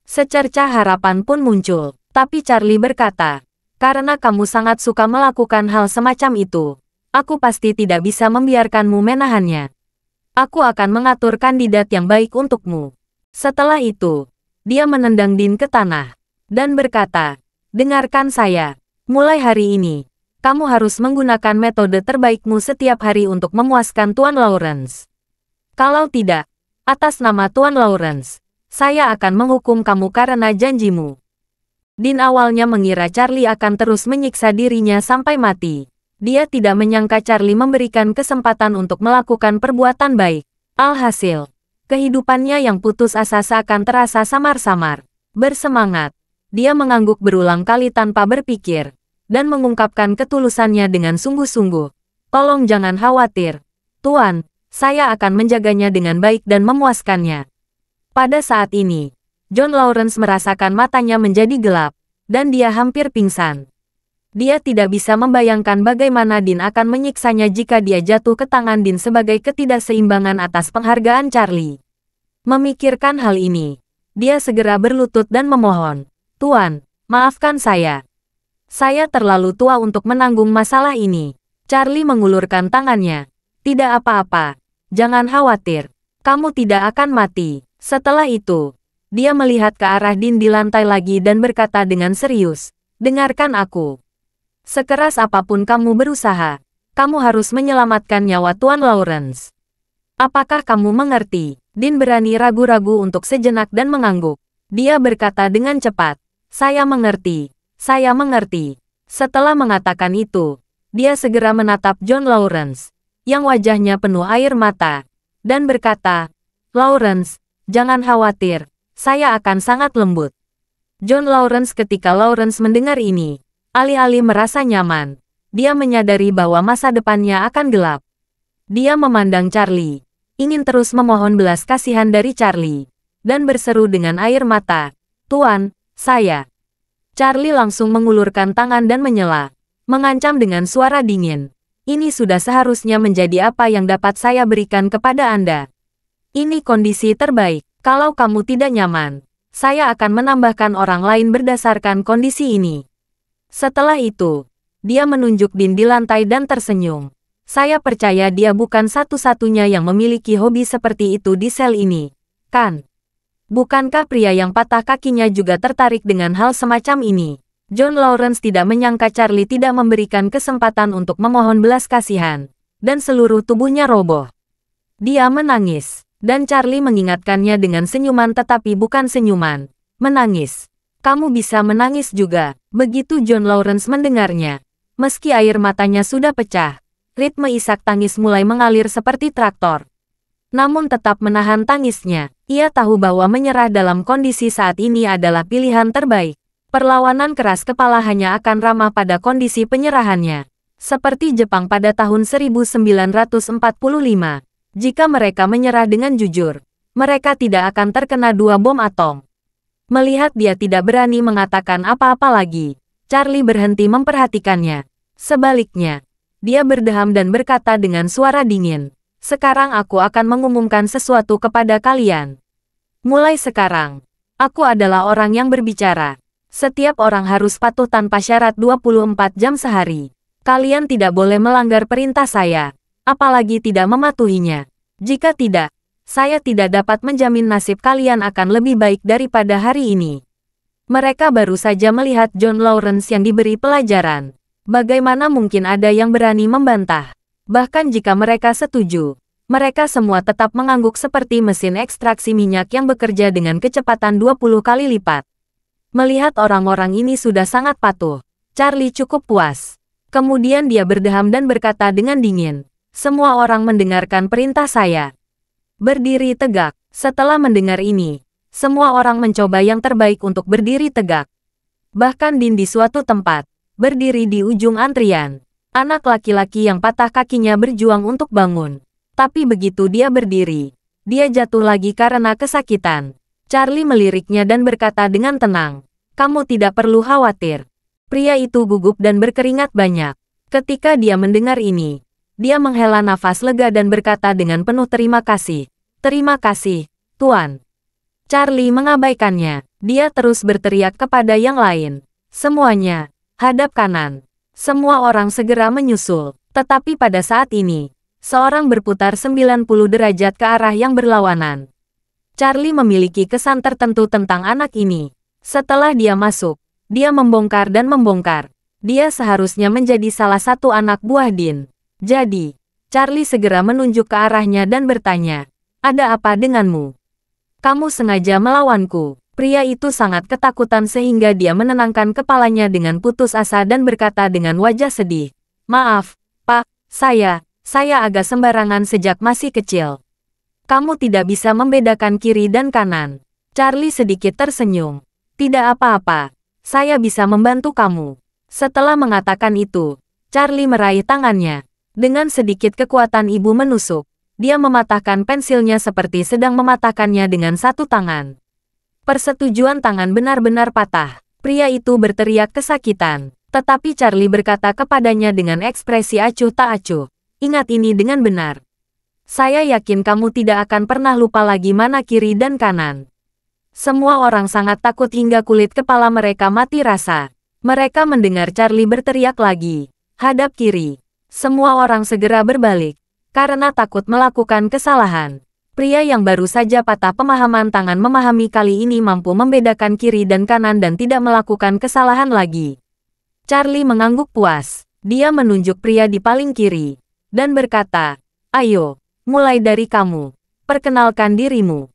Secercah harapan pun muncul, tapi Charlie berkata, "Karena kamu sangat suka melakukan hal semacam itu, aku pasti tidak bisa membiarkanmu menahannya. Aku akan mengatur kandidat yang baik untukmu." Setelah itu, dia menendang Dean ke tanah, dan berkata, "Dengarkan saya, mulai hari ini, kamu harus menggunakan metode terbaikmu setiap hari untuk memuaskan Tuan Lawrence. Kalau tidak, atas nama Tuan Lawrence, saya akan menghukum kamu karena janjimu." Dean awalnya mengira Charlie akan terus menyiksa dirinya sampai mati. Dia tidak menyangka Charlie memberikan kesempatan untuk melakukan perbuatan baik. Alhasil, kehidupannya yang putus asa seakan terasa samar-samar. Bersemangat, dia mengangguk berulang kali tanpa berpikir, dan mengungkapkan ketulusannya dengan sungguh-sungguh. "Tolong jangan khawatir, Tuan, saya akan menjaganya dengan baik dan memuaskannya." Pada saat ini, John Lawrence merasakan matanya menjadi gelap, dan dia hampir pingsan. Dia tidak bisa membayangkan bagaimana Dean akan menyiksanya jika dia jatuh ke tangan Dean sebagai ketidakseimbangan atas penghargaan Charlie. Memikirkan hal ini, dia segera berlutut dan memohon, "Tuan, maafkan saya. Saya terlalu tua untuk menanggung masalah ini." Charlie mengulurkan tangannya. "Tidak apa-apa. Jangan khawatir. Kamu tidak akan mati." Setelah itu, dia melihat ke arah Dean di lantai lagi dan berkata dengan serius, "Dengarkan aku. Sekeras apapun kamu berusaha, kamu harus menyelamatkan nyawa Tuan Lawrence. Apakah kamu mengerti? Din berani ragu-ragu untuk sejenak dan mengangguk. Dia berkata dengan cepat, saya mengerti. Saya mengerti. Setelah mengatakan itu, dia segera menatap John Lawrence, yang wajahnya penuh air mata, dan berkata, Lawrence, jangan khawatir, saya akan sangat lembut. John Lawrence ketika Lawrence mendengar ini, alih-alih merasa nyaman, dia menyadari bahwa masa depannya akan gelap. Dia memandang Charlie, ingin terus memohon belas kasihan dari Charlie, dan berseru dengan air mata, Tuan, saya. Charlie langsung mengulurkan tangan dan menyela, mengancam dengan suara dingin. Ini sudah seharusnya menjadi apa yang dapat saya berikan kepada Anda. Ini kondisi terbaik. Kalau kamu tidak nyaman, saya akan menambahkan orang lain berdasarkan kondisi ini. Setelah itu, dia menunjuk Din di lantai dan tersenyum. Saya percaya dia bukan satu-satunya yang memiliki hobi seperti itu di sel ini, kan? Bukankah pria yang patah kakinya juga tertarik dengan hal semacam ini? John Lawrence tidak menyangka Charlie tidak memberikan kesempatan untuk memohon belas kasihan, dan seluruh tubuhnya roboh. Dia menangis, dan Charlie mengingatkannya dengan senyuman tetapi bukan senyuman, menangis. Kamu bisa menangis juga, begitu John Lawrence mendengarnya. Meski air matanya sudah pecah, ritme isak tangis mulai mengalir seperti traktor. Namun tetap menahan tangisnya. Ia tahu bahwa menyerah dalam kondisi saat ini adalah pilihan terbaik. Perlawanan keras kepala hanya akan ramah pada kondisi penyerahannya. Seperti Jepang pada tahun 1945. Jika mereka menyerah dengan jujur, mereka tidak akan terkena 2 bom atom. Melihat dia tidak berani mengatakan apa-apa lagi, Charlie berhenti memperhatikannya. Sebaliknya, dia berdeham dan berkata dengan suara dingin, sekarang aku akan mengumumkan sesuatu kepada kalian. Mulai sekarang, aku adalah orang yang berbicara. Setiap orang harus patuh tanpa syarat 24 jam sehari. Kalian tidak boleh melanggar perintah saya, apalagi tidak mematuhinya. Jika tidak, saya tidak dapat menjamin nasib kalian akan lebih baik daripada hari ini. Mereka baru saja melihat John Lawrence yang diberi pelajaran. Bagaimana mungkin ada yang berani membantah? Bahkan jika mereka setuju, mereka semua tetap mengangguk seperti mesin ekstraksi minyak yang bekerja dengan kecepatan 20 kali lipat. Melihat orang-orang ini sudah sangat patuh, Charlie cukup puas. Kemudian dia berdeham dan berkata dengan dingin, semua orang mendengarkan perintah saya. Berdiri tegak. Setelah mendengar ini, semua orang mencoba yang terbaik untuk berdiri tegak. Bahkan Din di suatu tempat, berdiri di ujung antrian. Anak laki-laki yang patah kakinya berjuang untuk bangun. Tapi begitu dia berdiri, dia jatuh lagi karena kesakitan. Charlie meliriknya dan berkata dengan tenang, kamu tidak perlu khawatir. Pria itu gugup dan berkeringat banyak. Ketika dia mendengar ini, dia menghela nafas lega dan berkata dengan penuh terima kasih. Terima kasih, Tuan. Charlie mengabaikannya. Dia terus berteriak kepada yang lain. Semuanya, hadap kanan. Semua orang segera menyusul, tetapi pada saat ini, seorang berputar 90 derajat ke arah yang berlawanan. Charlie memiliki kesan tertentu tentang anak ini. Setelah dia masuk, dia membongkar dan membongkar. Dia seharusnya menjadi salah satu anak buah Din. Jadi, Charlie segera menunjuk ke arahnya dan bertanya, ada apa denganmu? Kamu sengaja melawanku. Pria itu sangat ketakutan sehingga dia menenangkan kepalanya dengan putus asa dan berkata dengan wajah sedih. Maaf, Pak, saya agak sembarangan sejak masih kecil. Kamu tidak bisa membedakan kiri dan kanan. Charlie sedikit tersenyum. Tidak apa-apa, saya bisa membantu kamu. Setelah mengatakan itu, Charlie meraih tangannya. Dengan sedikit kekuatan ibu menusuk, dia mematahkan pensilnya seperti sedang mematahkannya dengan satu tangan. Persetujuan tangan benar-benar patah. Pria itu berteriak kesakitan. Tetapi Charlie berkata kepadanya dengan ekspresi acuh tak acuh. Ingat ini dengan benar. Saya yakin kamu tidak akan pernah lupa lagi mana kiri dan kanan. Semua orang sangat takut hingga kulit kepala mereka mati rasa. Mereka mendengar Charlie berteriak lagi. Hadap kiri. Semua orang segera berbalik. Karena takut melakukan kesalahan. Pria yang baru saja patah pemahaman tangan memahami kali ini mampu membedakan kiri dan kanan dan tidak melakukan kesalahan lagi. Charlie mengangguk puas. Dia menunjuk pria di paling kiri dan berkata, ayo, Mulai dari kamu. Perkenalkan dirimu.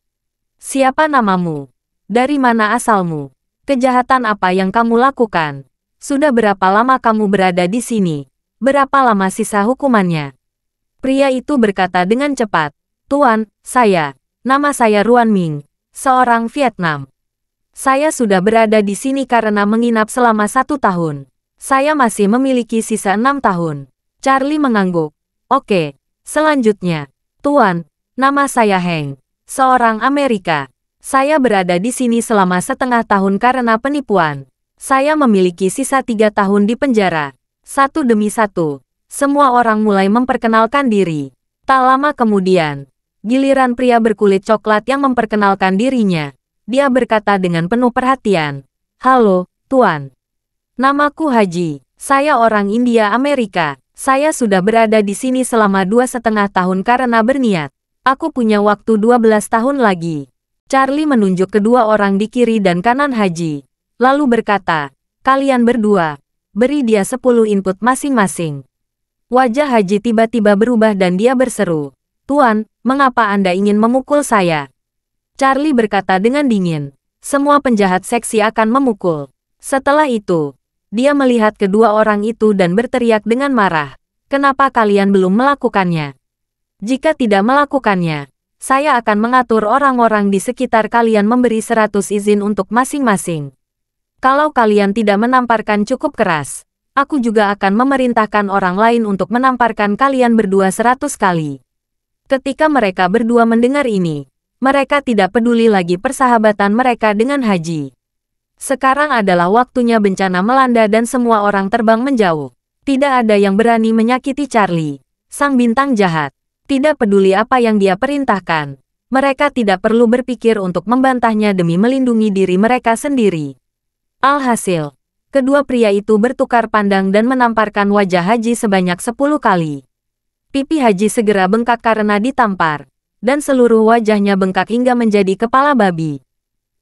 Siapa namamu? Dari mana asalmu? Kejahatan apa yang kamu lakukan? Sudah berapa lama kamu berada di sini? Berapa lama sisa hukumannya? Pria itu berkata dengan cepat. Tuan, nama saya Ruan Ming, seorang Vietnam. Saya sudah berada di sini karena menginap selama 1 tahun. Saya masih memiliki sisa 6 tahun. Charlie mengangguk. Oke, selanjutnya. Tuan, nama saya Heng, seorang Amerika. Saya berada di sini selama setengah tahun karena penipuan. Saya memiliki sisa 3 tahun di penjara. Satu demi satu, semua orang mulai memperkenalkan diri. Tak lama kemudian, giliran pria berkulit coklat yang memperkenalkan dirinya. Dia berkata dengan penuh perhatian. Halo, Tuan. Namaku Haji. Saya orang India Amerika. Saya sudah berada di sini selama 2,5 tahun karena berniat. Aku punya waktu 12 tahun lagi. Charlie menunjuk kedua orang di kiri dan kanan Haji. Lalu berkata, kalian berdua, beri dia 10 input masing-masing. Wajah Haji tiba-tiba berubah dan dia berseru. Tuan, mengapa Anda ingin memukul saya? Charlie berkata dengan dingin. Semua penjahat seksi akan memukul. Setelah itu, dia melihat kedua orang itu dan berteriak dengan marah. Kenapa kalian belum melakukannya? Jika tidak melakukannya, saya akan mengatur orang-orang di sekitar kalian memberi 100 izin untuk masing-masing. Kalau kalian tidak menamparkan cukup keras, aku juga akan memerintahkan orang lain untuk menamparkan kalian berdua 100 kali. Ketika mereka berdua mendengar ini, mereka tidak peduli lagi persahabatan mereka dengan Haji. Sekarang adalah waktunya bencana melanda dan semua orang terbang menjauh. Tidak ada yang berani menyakiti Charlie, sang bintang jahat. Tidak peduli apa yang dia perintahkan. Mereka tidak perlu berpikir untuk membantahnya demi melindungi diri mereka sendiri. Alhasil, kedua pria itu bertukar pandang dan menamparkan wajah Haji sebanyak 10 kali. Pipi Haji segera bengkak karena ditampar, dan seluruh wajahnya bengkak hingga menjadi kepala babi.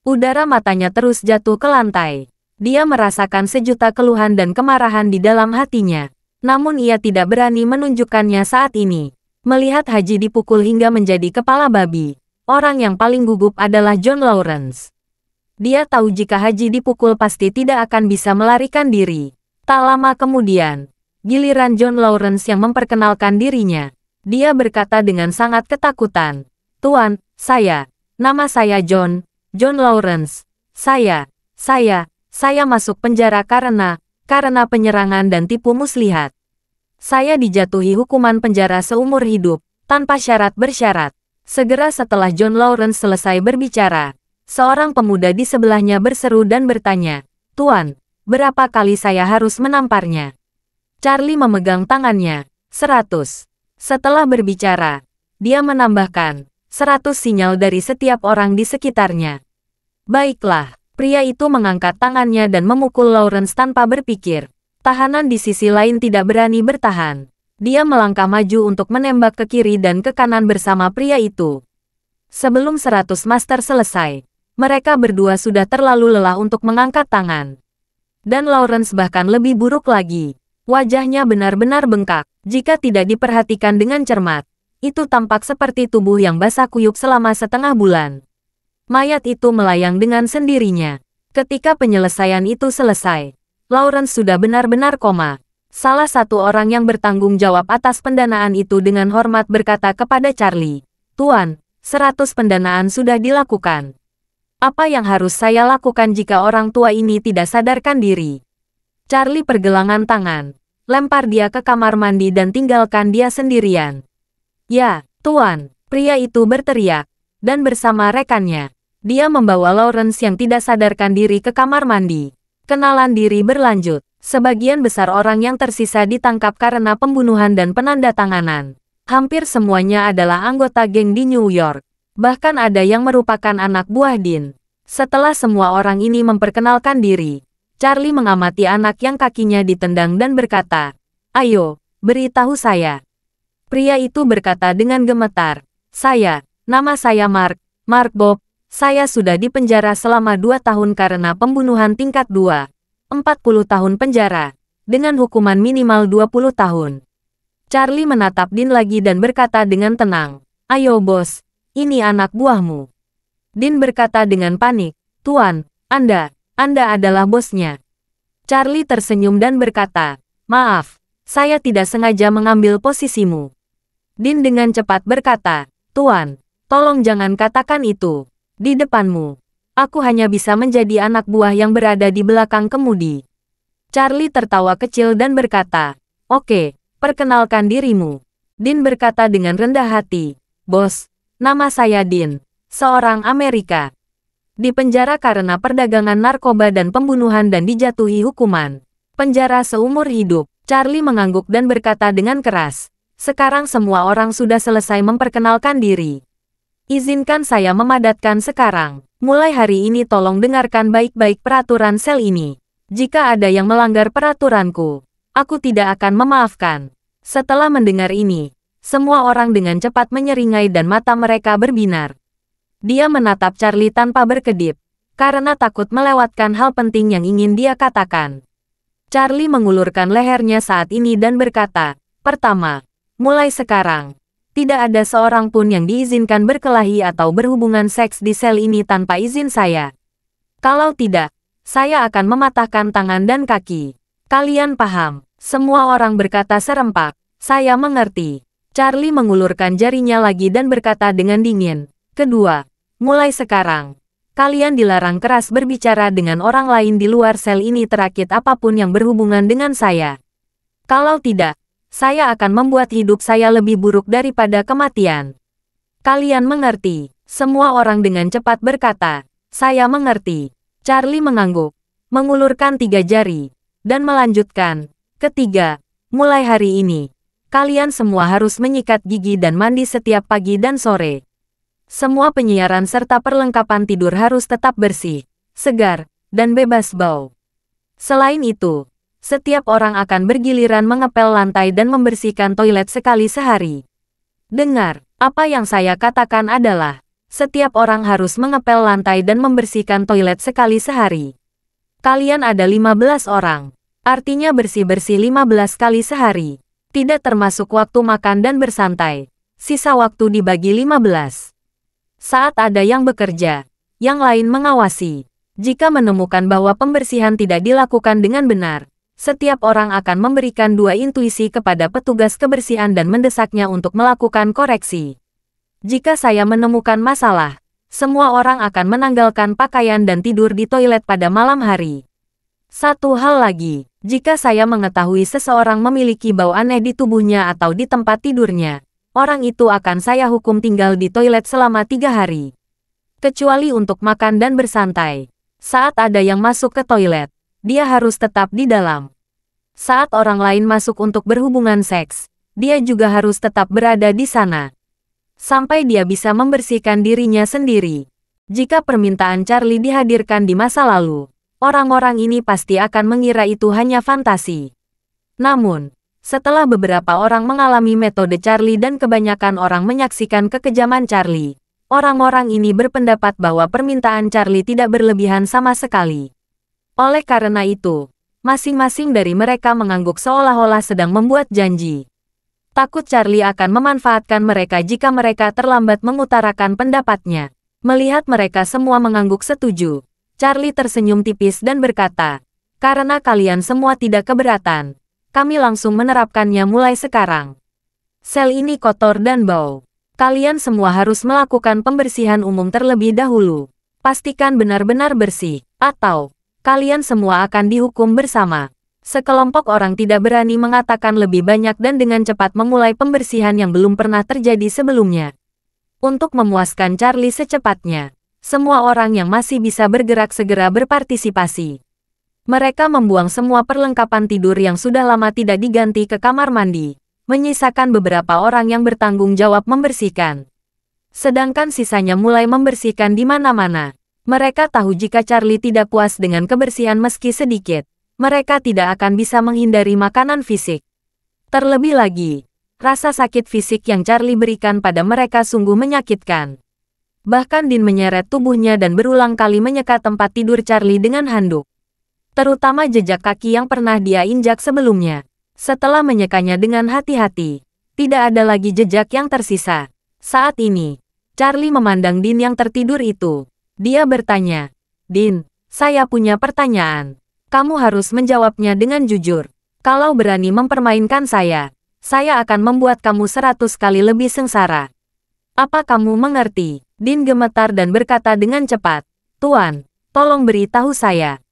Udara matanya terus jatuh ke lantai. Dia merasakan sejuta keluhan dan kemarahan di dalam hatinya. Namun ia tidak berani menunjukkannya saat ini. Melihat Haji dipukul hingga menjadi kepala babi, orang yang paling gugup adalah John Lawrence. Dia tahu jika Haji dipukul pasti tidak akan bisa melarikan diri. Tak lama kemudian, giliran John Lawrence yang memperkenalkan dirinya. Dia berkata dengan sangat ketakutan. Tuan, nama saya John Lawrence. Saya masuk penjara karena penyerangan dan tipu muslihat. Saya dijatuhi hukuman penjara seumur hidup, tanpa syarat bersyarat. Segera setelah John Lawrence selesai berbicara, seorang pemuda di sebelahnya berseru dan bertanya, Tuan, berapa kali saya harus menamparnya? Charlie memegang tangannya. 100. Setelah berbicara, dia menambahkan, 100 sinyal dari setiap orang di sekitarnya. Baiklah, pria itu mengangkat tangannya dan memukul Lawrence tanpa berpikir. Tahanan di sisi lain tidak berani bertahan. Dia melangkah maju untuk menembak ke kiri dan ke kanan bersama pria itu. Sebelum 100 master selesai, mereka berdua sudah terlalu lelah untuk mengangkat tangan. Dan Lawrence bahkan lebih buruk lagi. Wajahnya benar-benar bengkak. Jika tidak diperhatikan dengan cermat, itu tampak seperti tubuh yang basah kuyup selama setengah bulan. Mayat itu melayang dengan sendirinya. Ketika penyelesaian itu selesai, Lawrence sudah benar-benar koma. Salah satu orang yang bertanggung jawab atas pendanaan itu dengan hormat berkata kepada Charlie, Tuan, 100 pendanaan sudah dilakukan. Apa yang harus saya lakukan jika orang tua ini tidak sadarkan diri? Charlie pergelangan tangan, lempar dia ke kamar mandi dan tinggalkan dia sendirian. Ya, Tuan, pria itu berteriak, dan bersama rekannya, dia membawa Lawrence yang tidak sadarkan diri ke kamar mandi. Kenalan diri berlanjut. Sebagian besar orang yang tersisa ditangkap karena pembunuhan dan penandatanganan. Hampir semuanya adalah anggota geng di New York. Bahkan ada yang merupakan anak buah Dean. Setelah semua orang ini memperkenalkan diri, Charlie mengamati anak yang kakinya ditendang dan berkata, Ayo, beritahu saya. Pria itu berkata dengan gemetar, Nama saya Mark Bob. Saya sudah dipenjara selama 2 tahun karena pembunuhan tingkat 2. 40 tahun penjara, dengan hukuman minimal 20 tahun. Charlie menatap Dean lagi dan berkata dengan tenang, "Ayo bos, ini anak buahmu." Dean berkata dengan panik, "Tuan, Anda adalah bosnya." Charlie tersenyum dan berkata, "Maaf, saya tidak sengaja mengambil posisimu." Dean dengan cepat berkata, "Tuan, tolong jangan katakan itu. Di depanmu, aku hanya bisa menjadi anak buah yang berada di belakang kemudi." Charlie tertawa kecil dan berkata, "Oke, perkenalkan dirimu." Dean berkata dengan rendah hati, "Bos, nama saya Dean, seorang Amerika. Dipenjara karena perdagangan narkoba dan pembunuhan dan dijatuhi hukuman penjara seumur hidup." Charlie mengangguk dan berkata dengan keras, "Sekarang semua orang sudah selesai memperkenalkan diri. Izinkan saya memadatkan sekarang. Mulai hari ini tolong dengarkan baik-baik peraturan sel ini. Jika ada yang melanggar peraturanku, aku tidak akan memaafkan." Setelah mendengar ini, semua orang dengan cepat menyeringai dan mata mereka berbinar. Dia menatap Charlie tanpa berkedip, karena takut melewatkan hal penting yang ingin dia katakan. Charlie mengulurkan lehernya saat ini dan berkata, "Pertama, mulai sekarang, tidak ada seorang pun yang diizinkan berkelahi atau berhubungan seks di sel ini tanpa izin saya. Kalau tidak, saya akan mematahkan tangan dan kaki. Kalian paham?" Semua orang berkata serempak, "Saya mengerti." Charlie mengulurkan jarinya lagi dan berkata dengan dingin, "Kedua, mulai sekarang, kalian dilarang keras berbicara dengan orang lain di luar sel ini terakit apapun yang berhubungan dengan saya. Kalau tidak, saya akan membuat hidup saya lebih buruk daripada kematian. Kalian mengerti?" Semua orang dengan cepat berkata, "Saya mengerti." Charlie mengangguk, mengulurkan 3 jari, dan melanjutkan, "Ketiga, mulai hari ini, kalian semua harus menyikat gigi dan mandi setiap pagi dan sore. Semua penyiaran serta perlengkapan tidur harus tetap bersih, segar, dan bebas bau. Selain itu, setiap orang akan bergiliran mengepel lantai dan membersihkan toilet sekali sehari." Dengar, apa yang saya katakan adalah, setiap orang harus mengepel lantai dan membersihkan toilet sekali sehari. Kalian ada 15 orang, artinya bersih-bersih 15 kali sehari. Tidak termasuk waktu makan dan bersantai. Sisa waktu dibagi 15. Saat ada yang bekerja, yang lain mengawasi. Jika menemukan bahwa pembersihan tidak dilakukan dengan benar, setiap orang akan memberikan 2 intuisi kepada petugas kebersihan dan mendesaknya untuk melakukan koreksi. Jika saya menemukan masalah, semua orang akan menanggalkan pakaian dan tidur di toilet pada malam hari. Satu hal lagi, jika saya mengetahui seseorang memiliki bau aneh di tubuhnya atau di tempat tidurnya, orang itu akan saya hukum tinggal di toilet selama 3 hari. Kecuali untuk makan dan bersantai. Saat ada yang masuk ke toilet, dia harus tetap di dalam. Saat orang lain masuk untuk berhubungan seks, dia juga harus tetap berada di sana. Sampai dia bisa membersihkan dirinya sendiri. Jika permintaan Charlie dihadirkan di masa lalu, orang-orang ini pasti akan mengira itu hanya fantasi. Namun, setelah beberapa orang mengalami metode Charlie dan kebanyakan orang menyaksikan kekejaman Charlie, orang-orang ini berpendapat bahwa permintaan Charlie tidak berlebihan sama sekali. Oleh karena itu, masing-masing dari mereka mengangguk seolah-olah sedang membuat janji. Takut Charlie akan memanfaatkan mereka jika mereka terlambat mengutarakan pendapatnya. Melihat mereka semua mengangguk setuju, Charlie tersenyum tipis dan berkata, "Karena kalian semua tidak keberatan, kami langsung menerapkannya mulai sekarang. Sel ini kotor dan bau. Kalian semua harus melakukan pembersihan umum terlebih dahulu. Pastikan benar-benar bersih, atau kalian semua akan dihukum bersama." Sekelompok orang tidak berani mengatakan lebih banyak dan dengan cepat memulai pembersihan yang belum pernah terjadi sebelumnya. Untuk memuaskan Charlie secepatnya, semua orang yang masih bisa bergerak segera berpartisipasi. Mereka membuang semua perlengkapan tidur yang sudah lama tidak diganti ke kamar mandi, menyisakan beberapa orang yang bertanggung jawab membersihkan. Sedangkan sisanya mulai membersihkan di mana-mana. Mereka tahu jika Charlie tidak puas dengan kebersihan meski sedikit, mereka tidak akan bisa menghindari makanan fisik. Terlebih lagi, rasa sakit fisik yang Charlie berikan pada mereka sungguh menyakitkan. Bahkan Dean menyeret tubuhnya dan berulang kali menyekat tempat tidur Charlie dengan handuk. Terutama jejak kaki yang pernah dia injak sebelumnya. Setelah menyekanya dengan hati-hati, tidak ada lagi jejak yang tersisa. Saat ini, Charlie memandang Dean yang tertidur itu. Dia bertanya, "Dean, saya punya pertanyaan. Kamu harus menjawabnya dengan jujur. Kalau berani mempermainkan saya akan membuat kamu 100 kali lebih sengsara. Apa kamu mengerti?" Dean gemetar dan berkata dengan cepat, "Tuan, tolong beritahu saya.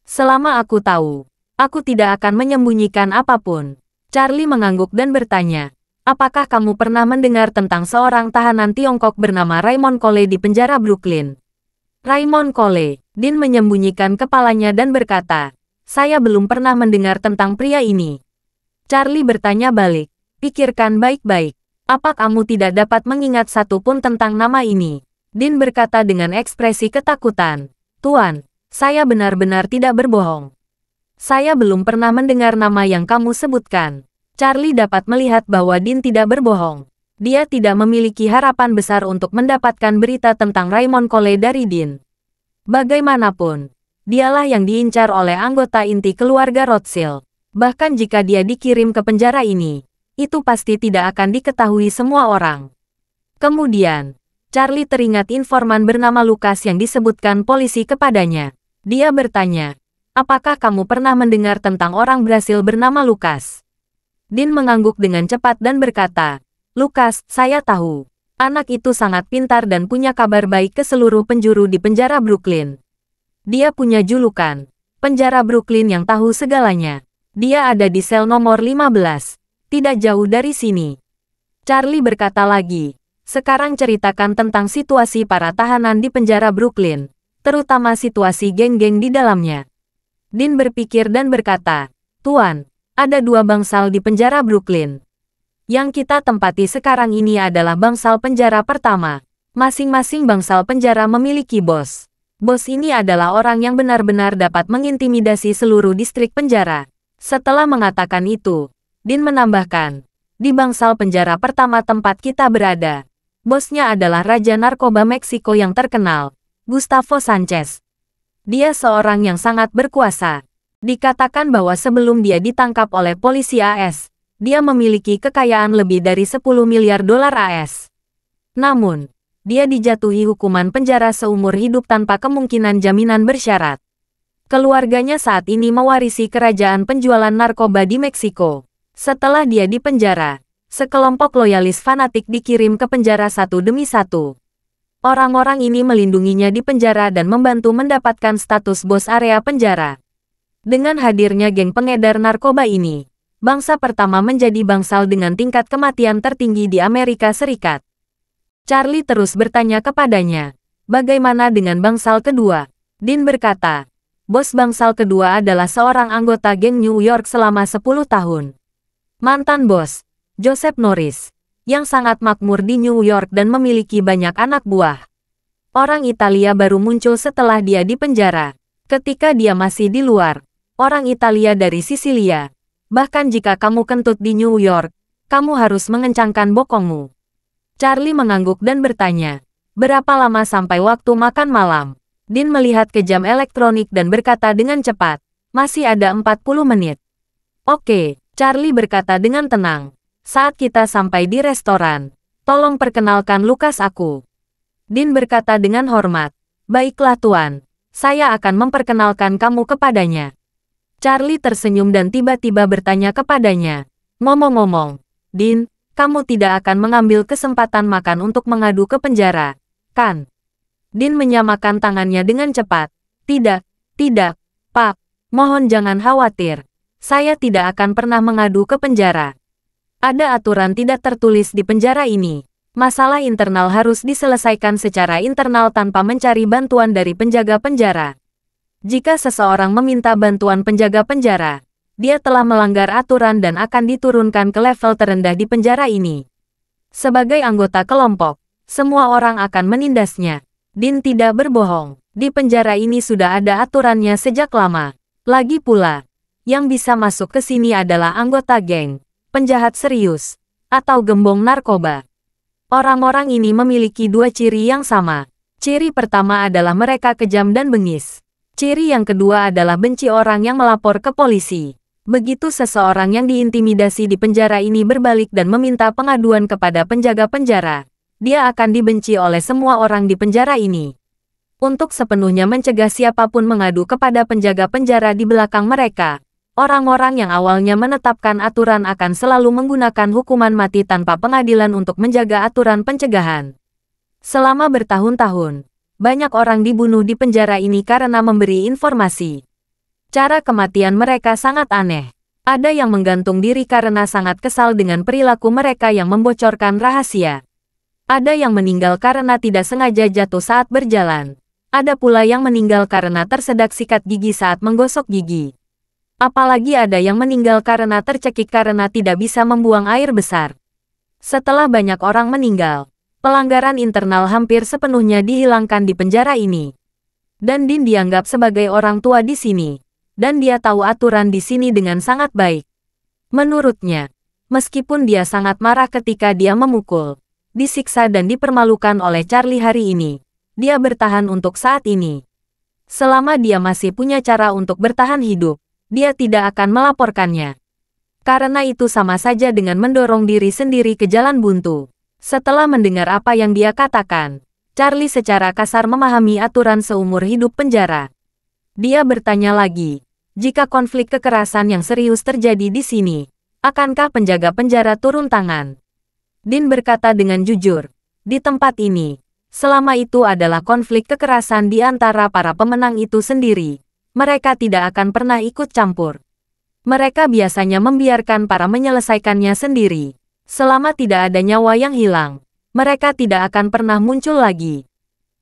Selama aku tahu, aku tidak akan menyembunyikan apapun." Charlie mengangguk dan bertanya, "Apakah kamu pernah mendengar tentang seorang tahanan Tiongkok bernama Raymond Cole di penjara Brooklyn?" Raymond Cole. Dean menyembunyikan kepalanya dan berkata, "Saya belum pernah mendengar tentang pria ini." Charlie bertanya balik, "Pikirkan baik-baik. Apa kamu tidak dapat mengingat satu pun tentang nama ini?" Dean berkata dengan ekspresi ketakutan, "Tuan, saya benar-benar tidak berbohong. Saya belum pernah mendengar nama yang kamu sebutkan." Charlie dapat melihat bahwa Dean tidak berbohong. Dia tidak memiliki harapan besar untuk mendapatkan berita tentang Raymond Cole dari Dean. Bagaimanapun, dialah yang diincar oleh anggota inti keluarga Rothschild. Bahkan jika dia dikirim ke penjara ini, itu pasti tidak akan diketahui semua orang. Kemudian, Charlie teringat informan bernama Lucas yang disebutkan polisi kepadanya. Dia bertanya, "Apakah kamu pernah mendengar tentang orang Brasil bernama Lucas?" Dean mengangguk dengan cepat dan berkata, "Lucas, saya tahu. Anak itu sangat pintar dan punya kabar baik ke seluruh penjuru di penjara Brooklyn. Dia punya julukan, penjara Brooklyn yang tahu segalanya. Dia ada di sel nomor 15, tidak jauh dari sini." Charlie berkata lagi, "Sekarang ceritakan tentang situasi para tahanan di penjara Brooklyn, terutama situasi geng-geng di dalamnya." Dean berpikir dan berkata, "Tuan, ada 2 bangsal di penjara Brooklyn. Yang kita tempati sekarang ini adalah bangsal penjara pertama. Masing-masing bangsal penjara memiliki bos. Bos ini adalah orang yang benar-benar dapat mengintimidasi seluruh distrik penjara." Setelah mengatakan itu, Dean menambahkan, "Di bangsal penjara pertama tempat kita berada, bosnya adalah Raja Narkoba Meksiko yang terkenal, Gustavo Sanchez. Dia seorang yang sangat berkuasa. Dikatakan bahwa sebelum dia ditangkap oleh polisi AS, dia memiliki kekayaan lebih dari 10 miliar dolar AS. Namun, dia dijatuhi hukuman penjara seumur hidup tanpa kemungkinan jaminan bersyarat. Keluarganya saat ini mewarisi kerajaan penjualan narkoba di Meksiko. Setelah dia dipenjara, sekelompok loyalis fanatik dikirim ke penjara satu demi satu. Orang-orang ini melindunginya di penjara dan membantu mendapatkan status bos area penjara. Dengan hadirnya geng pengedar narkoba ini, bangsa pertama menjadi bangsal dengan tingkat kematian tertinggi di Amerika Serikat." Charlie terus bertanya kepadanya, "Bagaimana dengan bangsal kedua?" Dean berkata, "Bos bangsal kedua adalah seorang anggota geng New York selama 10 tahun. Mantan bos, Joseph Norris, yang sangat makmur di New York dan memiliki banyak anak buah. Orang Italia baru muncul setelah dia dipenjara. Ketika dia masih di luar, orang Italia dari Sisilia. Bahkan jika kamu kentut di New York, kamu harus mengencangkan bokongmu." Charlie mengangguk dan bertanya, "Berapa lama sampai waktu makan malam?" Dean melihat ke jam elektronik dan berkata dengan cepat, "Masih ada 40 menit. "Oke," Charlie berkata dengan tenang. "Saat kita sampai di restoran, tolong perkenalkan Lucas aku." Dean berkata dengan hormat, "Baiklah tuan, saya akan memperkenalkan kamu kepadanya." Charlie tersenyum dan tiba-tiba bertanya kepadanya, "Ngomong-ngomong, Dean, kamu tidak akan mengambil kesempatan makan untuk mengadu ke penjara, kan?" Dean menyamakan tangannya dengan cepat. Tidak, Pak. Mohon jangan khawatir. Saya tidak akan pernah mengadu ke penjara. Ada aturan tidak tertulis di penjara ini. Masalah internal harus diselesaikan secara internal tanpa mencari bantuan dari penjaga penjara. Jika seseorang meminta bantuan penjaga penjara, dia telah melanggar aturan dan akan diturunkan ke level terendah di penjara ini. Sebagai anggota kelompok, semua orang akan menindasnya. Dean tidak berbohong. Di penjara ini sudah ada aturannya sejak lama. Lagi pula, yang bisa masuk ke sini adalah anggota geng, penjahat serius, atau gembong narkoba. Orang-orang ini memiliki 2 ciri yang sama. Ciri pertama adalah mereka kejam dan bengis. Ciri yang kedua adalah benci orang yang melapor ke polisi. Begitu seseorang yang diintimidasi di penjara ini berbalik dan meminta pengaduan kepada penjaga penjara, dia akan dibenci oleh semua orang di penjara ini. Untuk sepenuhnya mencegah siapapun mengadu kepada penjaga penjara di belakang mereka, orang-orang yang awalnya menetapkan aturan akan selalu menggunakan hukuman mati tanpa pengadilan untuk menjaga aturan pencegahan. Selama bertahun-tahun, banyak orang dibunuh di penjara ini karena memberi informasi. Cara kematian mereka sangat aneh. Ada yang menggantung diri karena sangat kesal dengan perilaku mereka yang membocorkan rahasia. Ada yang meninggal karena tidak sengaja jatuh saat berjalan. Ada pula yang meninggal karena tersedak sikat gigi saat menggosok gigi. Apalagi ada yang meninggal karena tercekik karena tidak bisa membuang air besar. Setelah banyak orang meninggal, pelanggaran internal hampir sepenuhnya dihilangkan di penjara ini. Dan Din dianggap sebagai orang tua di sini. Dan dia tahu aturan di sini dengan sangat baik. Menurutnya, meskipun dia sangat marah ketika dia memukul, disiksa dan dipermalukan oleh Charlie hari ini, dia bertahan untuk saat ini. Selama dia masih punya cara untuk bertahan hidup, dia tidak akan melaporkannya. Karena itu sama saja dengan mendorong diri sendiri ke jalan buntu. Setelah mendengar apa yang dia katakan, Charlie secara kasar memahami aturan seumur hidup penjara. Dia bertanya lagi, jika konflik kekerasan yang serius terjadi di sini, akankah penjaga penjara turun tangan? Din berkata dengan jujur, di tempat ini, selama itu adalah konflik kekerasan di antara para pemenang itu sendiri, mereka tidak akan pernah ikut campur. Mereka biasanya membiarkan para menyelesaikannya sendiri. Selama tidak ada nyawa yang hilang, mereka tidak akan pernah muncul lagi.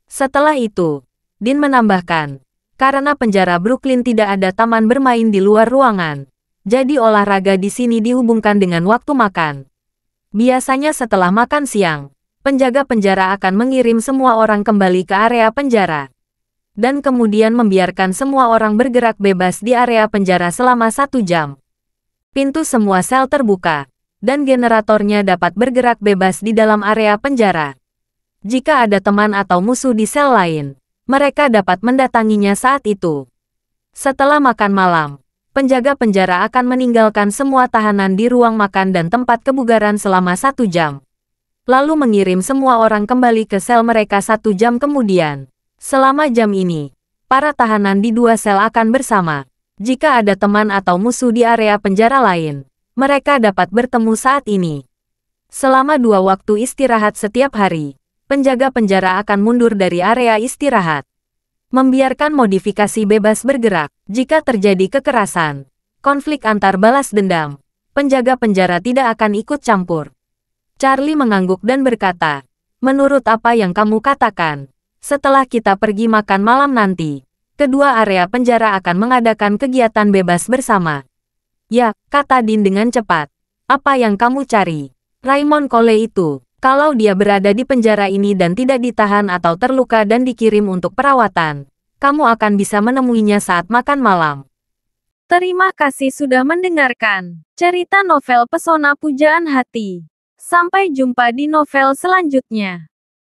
Setelah itu, Din menambahkan, karena penjara Brooklyn tidak ada taman bermain di luar ruangan, jadi olahraga di sini dihubungkan dengan waktu makan. Biasanya setelah makan siang, penjaga penjara akan mengirim semua orang kembali ke area penjara. Dan kemudian membiarkan semua orang bergerak bebas di area penjara selama 1 jam. Pintu semua sel terbuka, dan generatornya dapat bergerak bebas di dalam area penjara. Jika ada teman atau musuh di sel lain, mereka dapat mendatanginya saat itu. Setelah makan malam, penjaga penjara akan meninggalkan semua tahanan di ruang makan dan tempat kebugaran selama 1 jam. Lalu mengirim semua orang kembali ke sel mereka 1 jam kemudian. Selama jam ini, para tahanan di 2 sel akan bersama. Jika ada teman atau musuh di area penjara lain, mereka dapat bertemu saat ini. Selama 2 waktu istirahat setiap hari, penjaga penjara akan mundur dari area istirahat. Membiarkan modifikasi bebas bergerak. Jika terjadi kekerasan, konflik antar balas dendam, penjaga penjara tidak akan ikut campur. Charlie mengangguk dan berkata, menurut apa yang kamu katakan, setelah kita pergi makan malam nanti, kedua area penjara akan mengadakan kegiatan bebas bersama. Ya, kata Din dengan cepat. Apa yang kamu cari? Raymond Cole itu. Kalau dia berada di penjara ini dan tidak ditahan atau terluka dan dikirim untuk perawatan, kamu akan bisa menemuinya saat makan malam. Terima kasih sudah mendengarkan cerita novel Pesona Pujaan Hati. Sampai jumpa di novel selanjutnya.